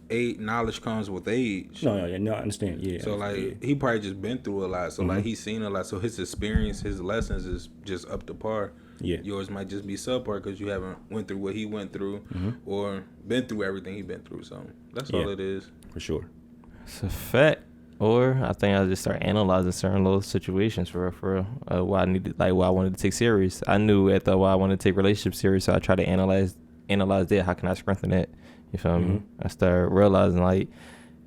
knowledge comes with age. No, I understand. Yeah. So like he probably just been through a lot. So like he's seen a lot. So his experience, his lessons is just up to par. Yeah. Yours might just be subpar because you haven't went through what he went through or been through everything he been through. So that's all it is. For sure. It's a fact. Or I think I just start analyzing certain little situations for why I needed, like why I wanted to take serious. I knew at the why I wanted to take relationships serious, so I tried to analyze that. How can I strengthen that? You feel me? I started realizing like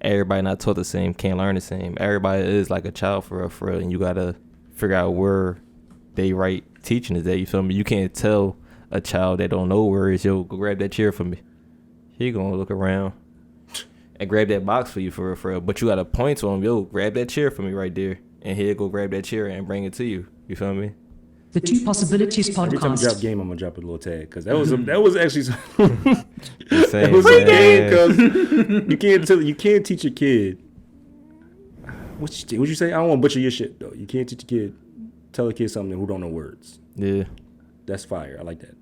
everybody not taught the same, can't learn the same. Everybody is like a child for real, and you gotta figure out where they right teaching is at. You feel me? You can't tell a child that don't know words, yo, go grab that chair for me. He gonna look around and grab that box for you for real. But you gotta point to him, yo, grab that chair for me right there, and he'll go grab that chair and bring it to you. You feel me? The Two Possibilities Every time I drop podcast. game, I'm gonna drop a little tag because that was actually Insane, that was a man. game because you can't teach a kid. What you say? I don't want to butcher your shit though. You can't teach a kid, tell a kid something who don't know words. Yeah. That's fire. I like that.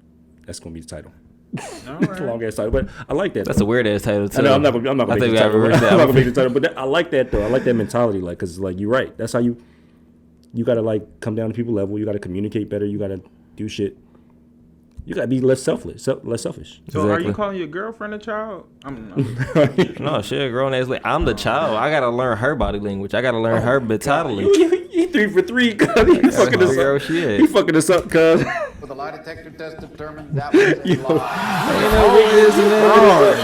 That's gonna be the title. All It's a right. long ass title, but I like that. That's though. a weird ass title too. I know, I'm not gonna I make think the we gotta title. reverse I'm that not gonna one. make the title, but I like that though. I like that mentality, like, cause like you're right. That's how you gotta like come down to people level. You gotta communicate better. You gotta do shit. You gotta be less selfish. So are Exactly. you calling your girlfriend a child? No, she a grown ass. Like, I'm the child. I gotta learn her body language. I gotta learn her mentality. He 3 for 3, cuz he fucking us figure out up. what she is. He fucking us up, cuz. But the lie detector test determined that was a lie.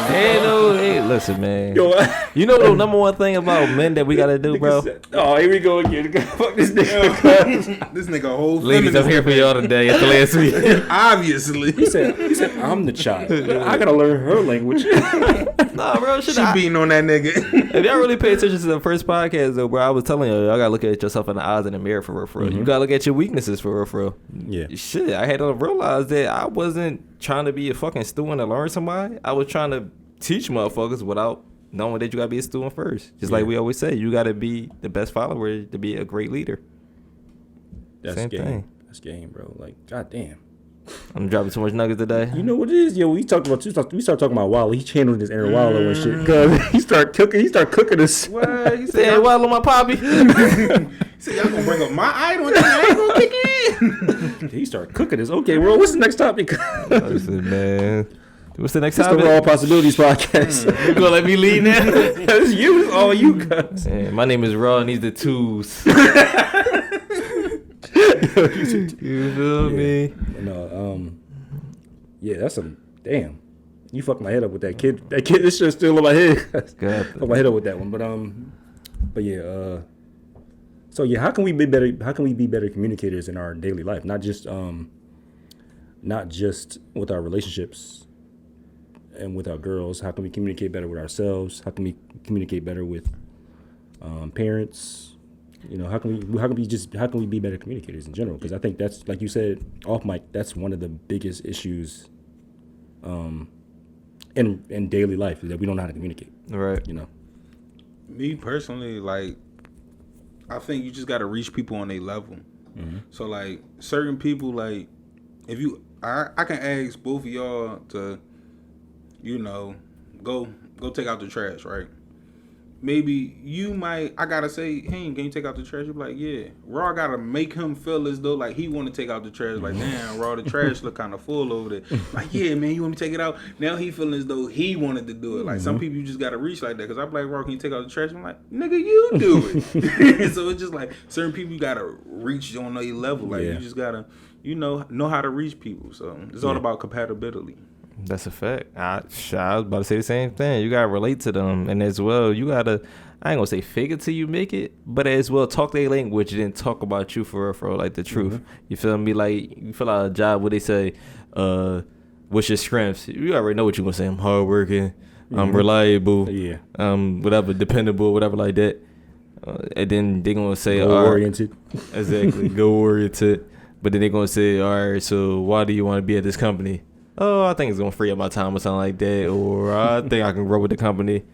Hey, listen, man. Yo, You know the number one thing about men that we gotta do, bro? oh, here we go again. Fuck this nigga. cuz. This nigga a whole Ladies, I'm here for y'all today. After last week. Obviously. He said, I'm the child. I gotta learn her language. Nah, bro, shit. She beating on that nigga. If y'all really pay attention to the first podcast, though, bro, I was telling y'all gotta look at yourself in the eyes in the mirror for real. You gotta look at your weaknesses for real. Yeah. Shit, I had to realize that I wasn't trying to be a fucking student to learn somebody. I was trying to teach motherfuckers without knowing that you gotta be a student first. Just like we always say, you gotta be the best follower to be a great leader. That's Same game. thing. That's game, bro. Like, goddamn. I'm dropping too much nuggets today. You know what it is, yo? We started talking about Wiley. He channeling his Aaron Wilder and shit. Cause he start cooking us. What? He Say, said, well, on my poppy. y'all gonna bring up my idol and I ain't gonna kick in. He start cooking us. Okay, well, what's the next topic? Listen, man. What's the next It's the topic? Raw Possibilities podcast. You gonna let me lead now? It's you. It's all you guys. Man, my name is Raw and these the twos. You feel me? No, yeah, that's a damn. You fucked my head up with that kid. This shit's still in my head. God. Fucked my head up with that one, but yeah. So yeah, how can we be better? How can we be better communicators in our daily life? Not just with our relationships and with our girls. How can we communicate better with ourselves? How can we communicate better with parents? You know, how can we be better communicators in general? Because I think that's, like you said off mic, that's one of the biggest issues in daily life, is that we don't know how to communicate. Right. You know. Me personally, like, I think you just gotta reach people on their level. So like certain people, like, if you, I can ask both of y'all to, you know, go take out the trash, right? maybe you might. I gotta say, hey, can you take out the trash? You be like, yeah. Raw gotta make him feel as though like he want to take out the trash. Like, damn, Raw, the trash look kind of full over there. Like, yeah, man, you want me to take it out? Now he feeling as though he wanted to do it. Like some people, you just gotta reach like that. Cause I'm like, Raw, can you take out the trash? I'm like, nigga, you do it. So it's just like certain people you gotta reach on a level. Like you just gotta, know how to reach people. So it's all about compatibility. That's a fact. I was about to say the same thing. You gotta relate to them, and as well, you gotta. I ain't gonna say fake it till you make it, but as well talk their language and then talk about you for like the truth. You feel me? Like you fill out a job where they say, "What's your strengths?" You already know what you gonna say. I'm hardworking. I'm reliable. Whatever, dependable, whatever like that. And then they gonna say, goal oriented. Exactly, goal oriented. But then they gonna say, all right, so why do you want to be at this company? Oh, I think it's gonna free up my time or something like that, or I think I can grow with the company.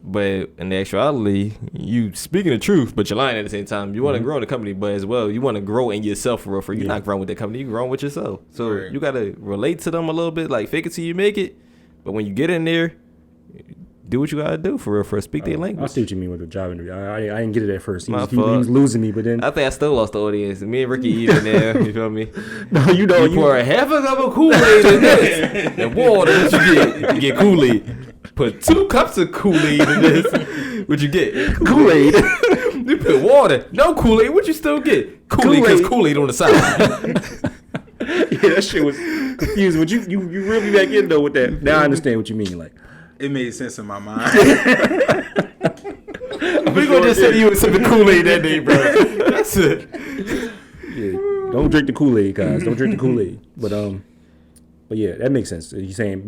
But in the actuality, you speaking the truth, but you're lying at the same time. You want to grow in the company, but as well, you want to grow in yourself for real. You're not growing with the company, you're growing with yourself. So you gotta relate to them a little bit, like fake it till you make it. But when you get in there, do what you gotta do for real. Speak their language. I see what you mean with the job interview. I didn't get it at first. He was losing me, but then I think I still lost the audience. Me and Rickie even there. You feel me? No, you pour a half a cup of Kool-Aid in this and water. What you get? You get Kool-Aid. Put 2 cups of Kool-Aid in this. What you get? Kool-Aid. You put water. No Kool-Aid. What you still get? Kool-Aid because Kool-Aid on the side. Yeah, that shit was confusing. But you reeled me back in though with that. Now I understand what you mean. Like. It made sense in my mind. We gonna just say you with some Kool-Aid that day, bro. That's it. Yeah, don't drink the Kool-Aid, guys. Don't drink the Kool-Aid. But yeah, that makes sense. You're saying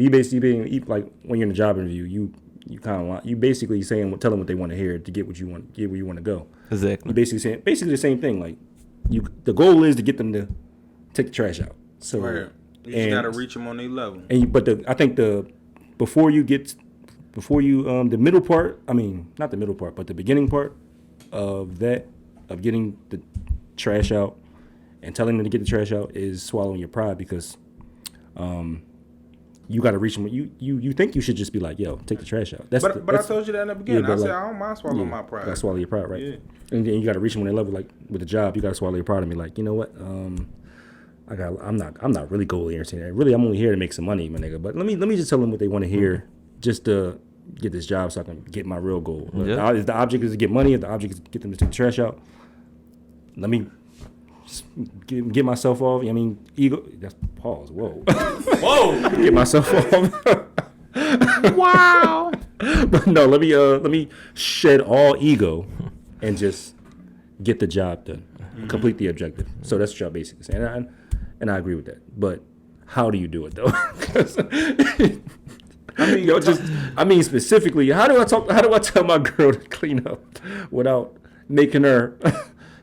like when you're in a job interview, you kind of you basically saying tell them what they want to hear to get where you want to go. Exactly. You basically the same thing. Like the goal is to get them to take the trash out. So you just gotta reach them on their level. I think before you the middle part, I mean not the middle part, but the beginning part of getting the trash out and telling them to get the trash out is swallowing your pride, because you got to reach them. You think you should just be like, yo, take the trash out. But I told you that in the beginning. I said I don't mind swallowing my pride. You got to swallow your pride, right? Yeah. And then you got to reach them on their level, like with the job. You got to swallow your pride and be like, you know what? I'm not really goal oriented. Really, I'm only here to make some money, my nigga. But let me just tell them what they want to hear, just to get this job so I can get my real goal. Yeah. If the object is to get money, if the object is to get them to take the trash out, let me get myself off. I mean, ego. That's pause. Whoa. Whoa. Get myself off. Wow. But no, let me shed all ego and just get the job done. Complete the objective. So that's what y'all basically saying. And I agree with that. But how do you do it though? I mean, specifically, how do I tell my girl to clean up without making her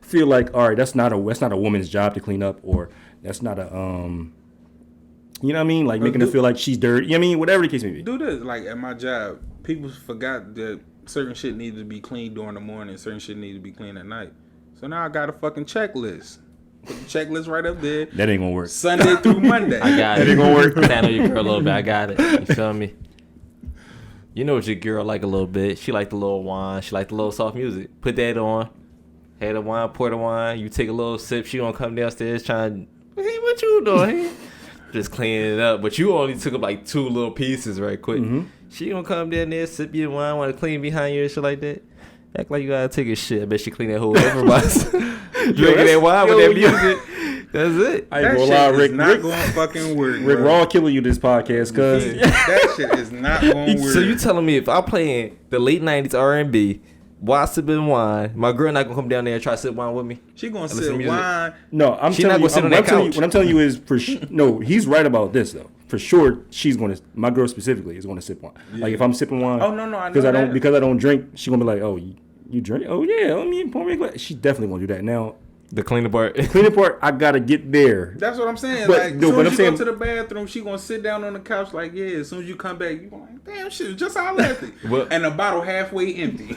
feel like, all right, that's not a woman's job to clean up, or that's not a you know what I mean? Like making her feel like she's dirty. You know what I mean? Whatever the case may be. Do this. Like at my job, people forgot that certain shit needed to be cleaned during the morning, certain shit needed to be cleaned at night. So now I got a fucking checklist. Put the checklist right up there. That ain't gonna work. Sunday through Monday. I got it. That ain't gonna work. I know your girl a little bit. I got it. You feel me? You know what your girl like a little bit. She like the little wine. She like the little soft music. Put that on. Had the wine, pour the wine. You take a little sip. She gonna come downstairs trying. Hey, what you doing? Just cleaning it up. But you only took up like 2 little pieces right quick. Mm-hmm. She gonna come down there, sip your wine, want to clean behind you and shit like that. Act like you gotta take a shit. I bet she clean that whole overbox. Drinking that wine with that music. That's it. I ain't gonna lie, Rick. Not gonna fucking work. Rick, we're all killing you this podcast, cuz. That shit is not gonna work. So you telling me if I'm playing the late 90s R&B while sipping wine, my girl not gonna come down there and try to sip wine with me? She gonna sip wine. No, I'm telling you. What I'm telling you is no. He's right about this though. For sure, my girl specifically is gonna sip wine. Yeah. Like if I'm sipping wine. Oh no, I know because I don't drink. She gonna be like, oh, you drink? Oh yeah, let me pour me a glass. She definitely won't do that. Now the cleaner part, I gotta get there. That's what I'm saying. Like as soon as you go to the bathroom, she gonna sit down on the couch like, yeah. As soon as you come back, you gonna like, damn shit, just how I left it. And the bottle halfway empty.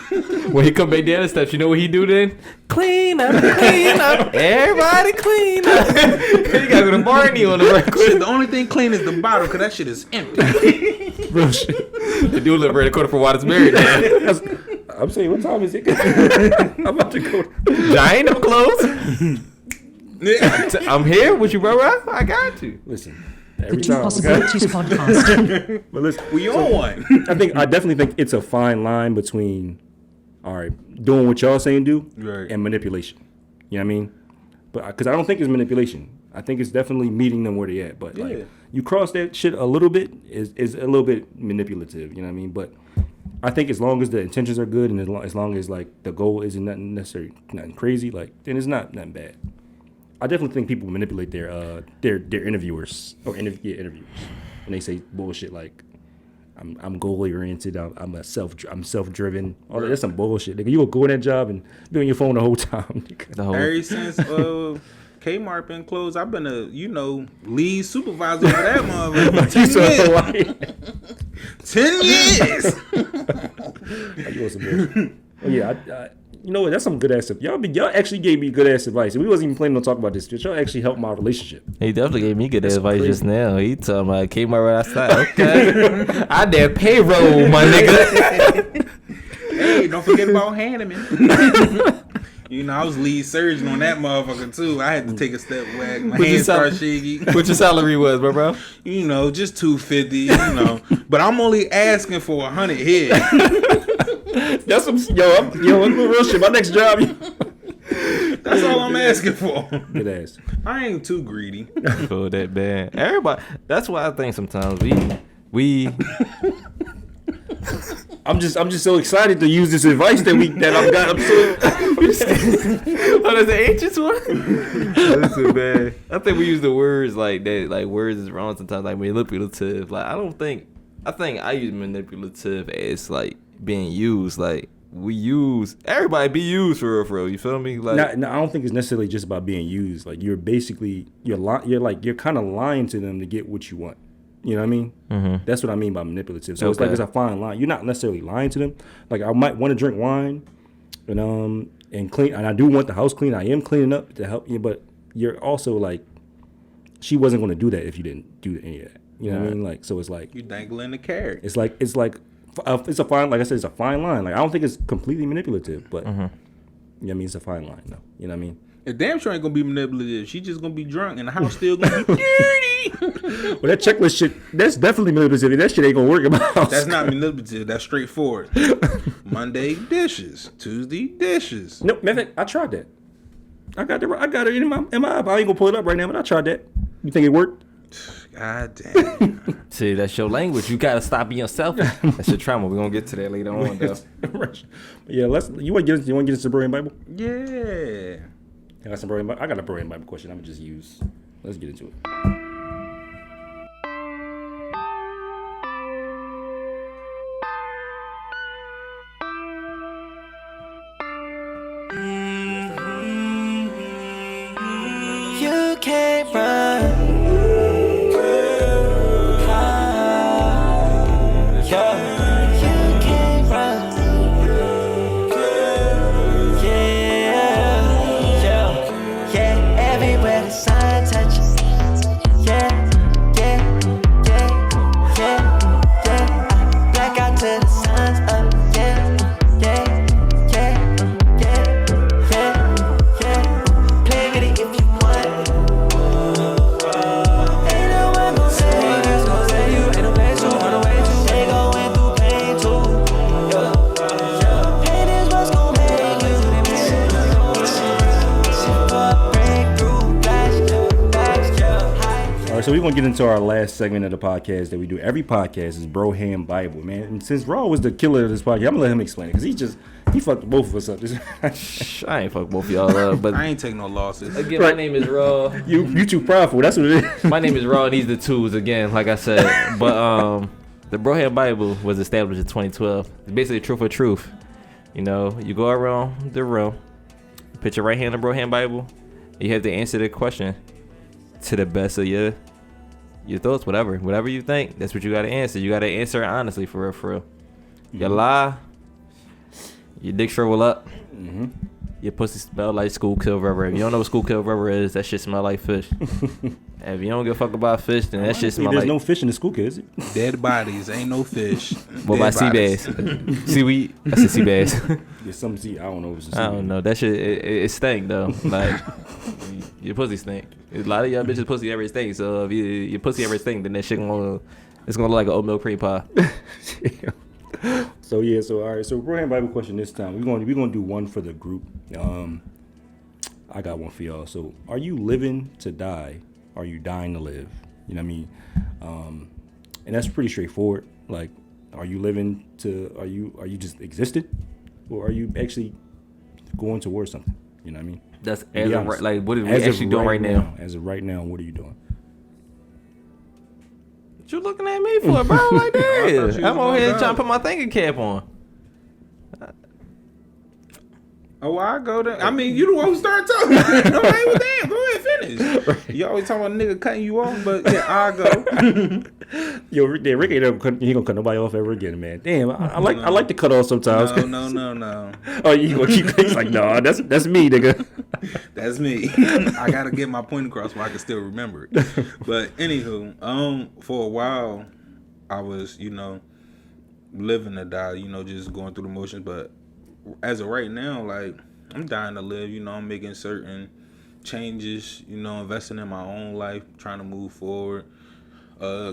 When he come back down the steps, you know what he do then? Clean up, everybody clean up. You gotta go to Barney on the right quick. The only thing clean is the bottle, cause that shit is empty. Bro, shit. The dude live right in the corner for Water's married now. I'm saying, what time is it? I'm about to go. I ain't no clothes. I'm here with you, bro. I got you. Listen, The every Two time. Possibilities podcast. But listen, We on one. I definitely think it's a fine line between, all right, doing what y'all saying do, Right. and manipulation. You know what I mean? But because I don't think it's manipulation. I think it's definitely meeting them where they at. But Yeah. like, you cross that shit a little bit is a little bit manipulative. You know what I mean? But I think as long as the intentions are good and as long as like the goal isn't nothing crazy, like then it's not nothing bad. I definitely think people manipulate their interviewers or interviewers when they say bullshit like I'm goal oriented, I'm self driven. All that's some bullshit. Nigga, you will go in that job and be on your phone the whole time. The whole Ever since Kmart been closed, I've been a lead supervisor for that motherfucker. 10 years. 10 years. You want some bullshit. Oh yeah, I you know what? That's some good ass stuff. Y'all actually gave me good ass advice. We wasn't even planning on talking about this, but y'all actually helped my relationship. He definitely gave me good advice crazy. just now. He talking about came right outside. Okay, I did payroll, my nigga. Hey, don't forget about Hanneman. I was lead surgeon on that motherfucker too. I had to take a step back. My hands start shaky. What your salary was, bro? Just $250. But I'm only asking for 100 here. That's some I'm doing real shit. My next job. That's all I'm asking for. Good ass. I ain't too greedy. Feel that bad. Everybody. That's why I think sometimes we. I'm just so excited to use this advice that I've got. I'm so. Oh, that's the ancient one. Listen, man. I think we use the words like that. Like words is wrong sometimes. Like manipulative. Like I think I use manipulative as like being used. Like everybody be used for real. You feel me? Like No, I don't think it's necessarily just about being used. Like you're kind of lying to them to get what you want. You know what I mean? Mm-hmm. That's what I mean by manipulative. So it's like it's a fine line. You're not necessarily lying to them. Like I might want to drink wine, and clean, and I do want the house clean. I am cleaning up to help you, but you're also like, she wasn't going to do that if you didn't do any of that. You know what I mean? Like, so it's like You dangling the carrot. it's a fine. Like I said, it's a fine line. Like I don't think it's completely manipulative, but you know what I mean, it's a fine line. though. You know what I mean? The damn sure ain't gonna be manipulative. She just gonna be drunk and the house still gonna be dirty. Well, that checklist shit, that's definitely manipulative. That shit ain't gonna work in my house. That's not manipulative. That's straightforward. Monday dishes, Tuesday dishes. No, matter of fact, I tried that. I got it in my app. I ain't gonna pull it up right now, but I tried that. You think it worked? God damn. see, that's your language. You gotta stop being selfish. That's your trauma. We're gonna get to that later on, though. Yeah, you want to get into the Berean Bible? Yeah. I got a Berean Bible question. I'm gonna just use. Let's get into it. You can't run. You can't run. Yeah. Everywhere the sun touches. Yeah. Black out till the sun's up. Yeah. Play with it if you want. Ain't no one gon' say that's gon' say you ain't no place to run away to. They going through pain too. Pain is what's gon' make you. Breakthrough, flash, All right, so we're gonna get into our last segment of the podcast that we do. Every podcast is Bro Ham Bible, man. And since Raw was the killer of this podcast, I'm gonna let him explain it because he fucked both of us up. I ain't fuck both of y'all up, but I ain't take no losses. again, my name is Raw. you too prideful. That's what it is. My name is Raw, and these the twos again, like I said. But the Broham Bible was established in 2012. It's basically truth for truth. You go around the room, put your right hand on the Broham Bible, and you have to answer the question to the best of your thoughts, whatever you think. That's what you got to answer. You got to answer it honestly, for real. You lie, your dick shrivel up. Your pussy smell like school kill rubber. If you don't know what school kill rubber is, that shit smell like fish. If you don't give a fuck about fish, then that shit smell There's like. no fish in the school, is it? Dead bodies, ain't no fish. What about sea bass? Seaweed? That's a sea bass. Yeah, some sea. I don't know. If it's I don't know. That shit, it stink though. Like, your pussy stink. A lot of y'all bitches pussy ever stink. So if your pussy ever stink, then that shit it's gonna look like an oatmeal cream pie. So yeah, so all right, so we're having Bible question this time. We're gonna do one for the group. I got one for y'all. So, are you living to die? Or are you dying to live? You know what I mean? And that's pretty straightforward. Like, are you living to? Are you just existing, or are you actually going towards something? You know what I mean? That's Be as of honest. right, like what are we As of actually doing right now? As of right now, what are you doing? What you looking at me for, bro? Like that? you was I'm over here about trying to that. put my thinking cap on. Oh, I go there. I mean, you the one who started talking. I'm like, well, damn, go ahead, finish. You always talking about a nigga cutting you off, but yeah, I go. Yo, Rick ain't gonna cut nobody off ever again, man. Damn, I like to cut off sometimes. No. Oh, you gonna keep? He's like, no, that's me, nigga. That's me. I gotta get my point across so I can still remember it. But anywho, for a while, I was, living to die, just going through the motions. But as of right now, like, I'm dying to live. I'm making certain changes. Investing in my own life, trying to move forward.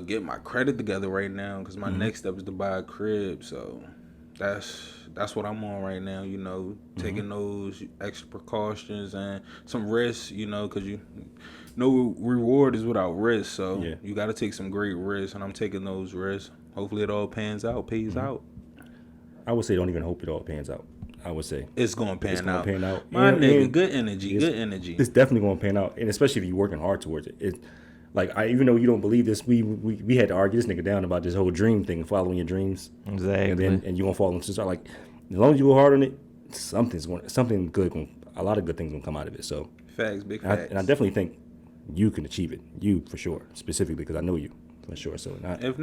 Get my credit together right now because my next step is to buy a crib. So that's what I'm on right now. Taking those extra precautions and some risks. Because no reward is without risk. So you got to take some great risks, and I'm taking those risks. Hopefully, it all pays out. I would say don't even hope it all pans out. I would say It's gonna pan out. My nigga, good energy. It's definitely gonna pan out, and especially if you're working hard towards it. Even though you don't believe this, we had to argue this nigga down about this whole dream thing, following your dreams. Exactly. And you gonna fall into like, as long as you go hard on it, a lot of good things gonna come out of it. So Facts, big facts. And I definitely think you can achieve it. You for sure, specifically because I know you for sure. So if not. If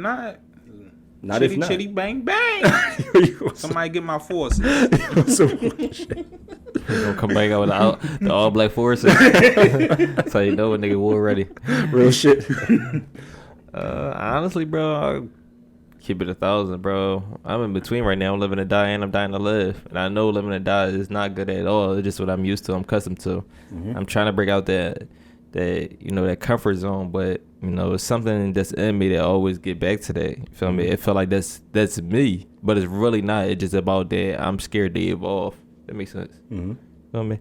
not. Chitty bang bang. Somebody get my forces. We're gonna come back out with the all black forces. So you know a nigga war ready. Real shit. Honestly, bro, I'll keep it 1,000, bro. I'm in between right now. I'm living to die and I'm dying to live. And I know living to die is not good at all. It's just what I'm used to. I'm accustomed to. Mm-hmm. I'm trying to break out that comfort zone, but it's something that's in me that always get back to that. You feel me? It felt like that's me, but it's really not. It's just about that I'm scared to evolve. That makes sense. Mm-hmm. Feel me?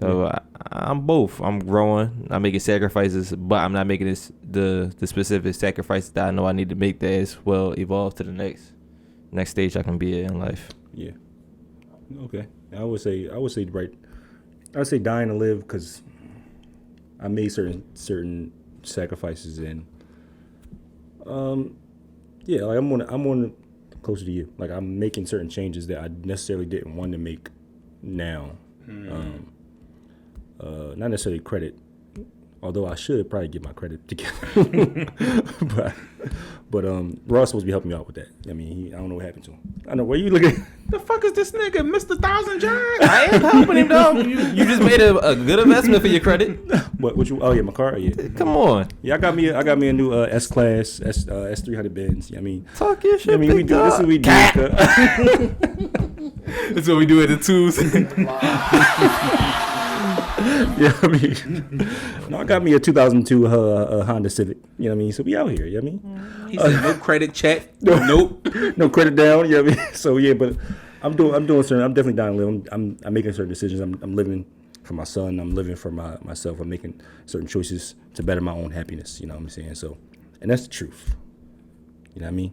So I'm both. I'm growing. I'm making sacrifices, but I'm not making the specific sacrifices that I know I need to make that as well evolve to the next stage I can be in life. Yeah. Okay. I would say right. I would say dying to live because I made certain sacrifices and like I'm on closer to you. Like I'm making certain changes that I necessarily didn't want to make now. Not necessarily credit, although I should probably get my credit together. but Ross supposed to be helping me out with that. I mean, I don't know what happened to him. I know where you looking. The fuck is this nigga, Mr. Thousand John? I am helping him though. You just made a good investment for your credit. What you? Oh yeah, my car. Yeah. Come on. Yeah, I got me a new S class S300 Benz. I mean, Talk your shit. I mean, big this is what we do. That's what we do at the twos. Yeah, I mean, no, I got me a 2002 Honda Civic. You know what I mean? So we out here. You know what I mean? He said no credit check. Nope. No credit down. You know what I mean? So yeah, but I'm doing certain. I'm definitely down to live. I'm making certain decisions. I'm living for my son. I'm living for myself. I'm making certain choices to better my own happiness. You know what I'm saying? So, and that's the truth. You know what I mean?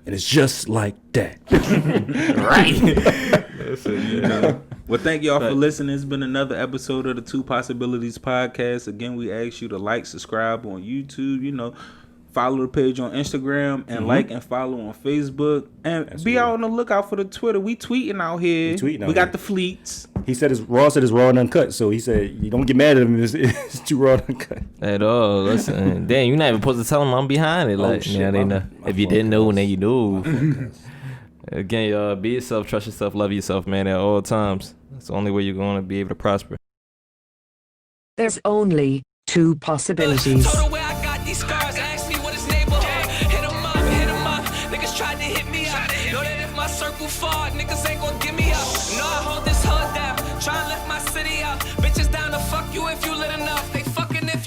And it's just like that. Right. Well, thank y'all for listening. It's been another episode of the Two Possibilities podcast. Again, we ask you to like, subscribe on YouTube, follow the page on Instagram, and like and follow on Facebook. And be out on the lookout for the Twitter. We tweeting out here. We got the fleets. He said Raw said it's raw and uncut. So he said, you don't get mad at him. It's too raw and uncut. At all. Listen, damn, you're not even supposed to tell them I'm behind it. Like, shit, they know. If you didn't know, now you know. Oh, Again, y'all, be yourself, trust yourself, love yourself, man, at all times. That's the only way you're going to be able to prosper. There's only two 2 possibilities. Told her where I got these scars, asked me what his neighborhood. Hit him up, niggas tried to hit me up. Know that if my circle fall, niggas ain't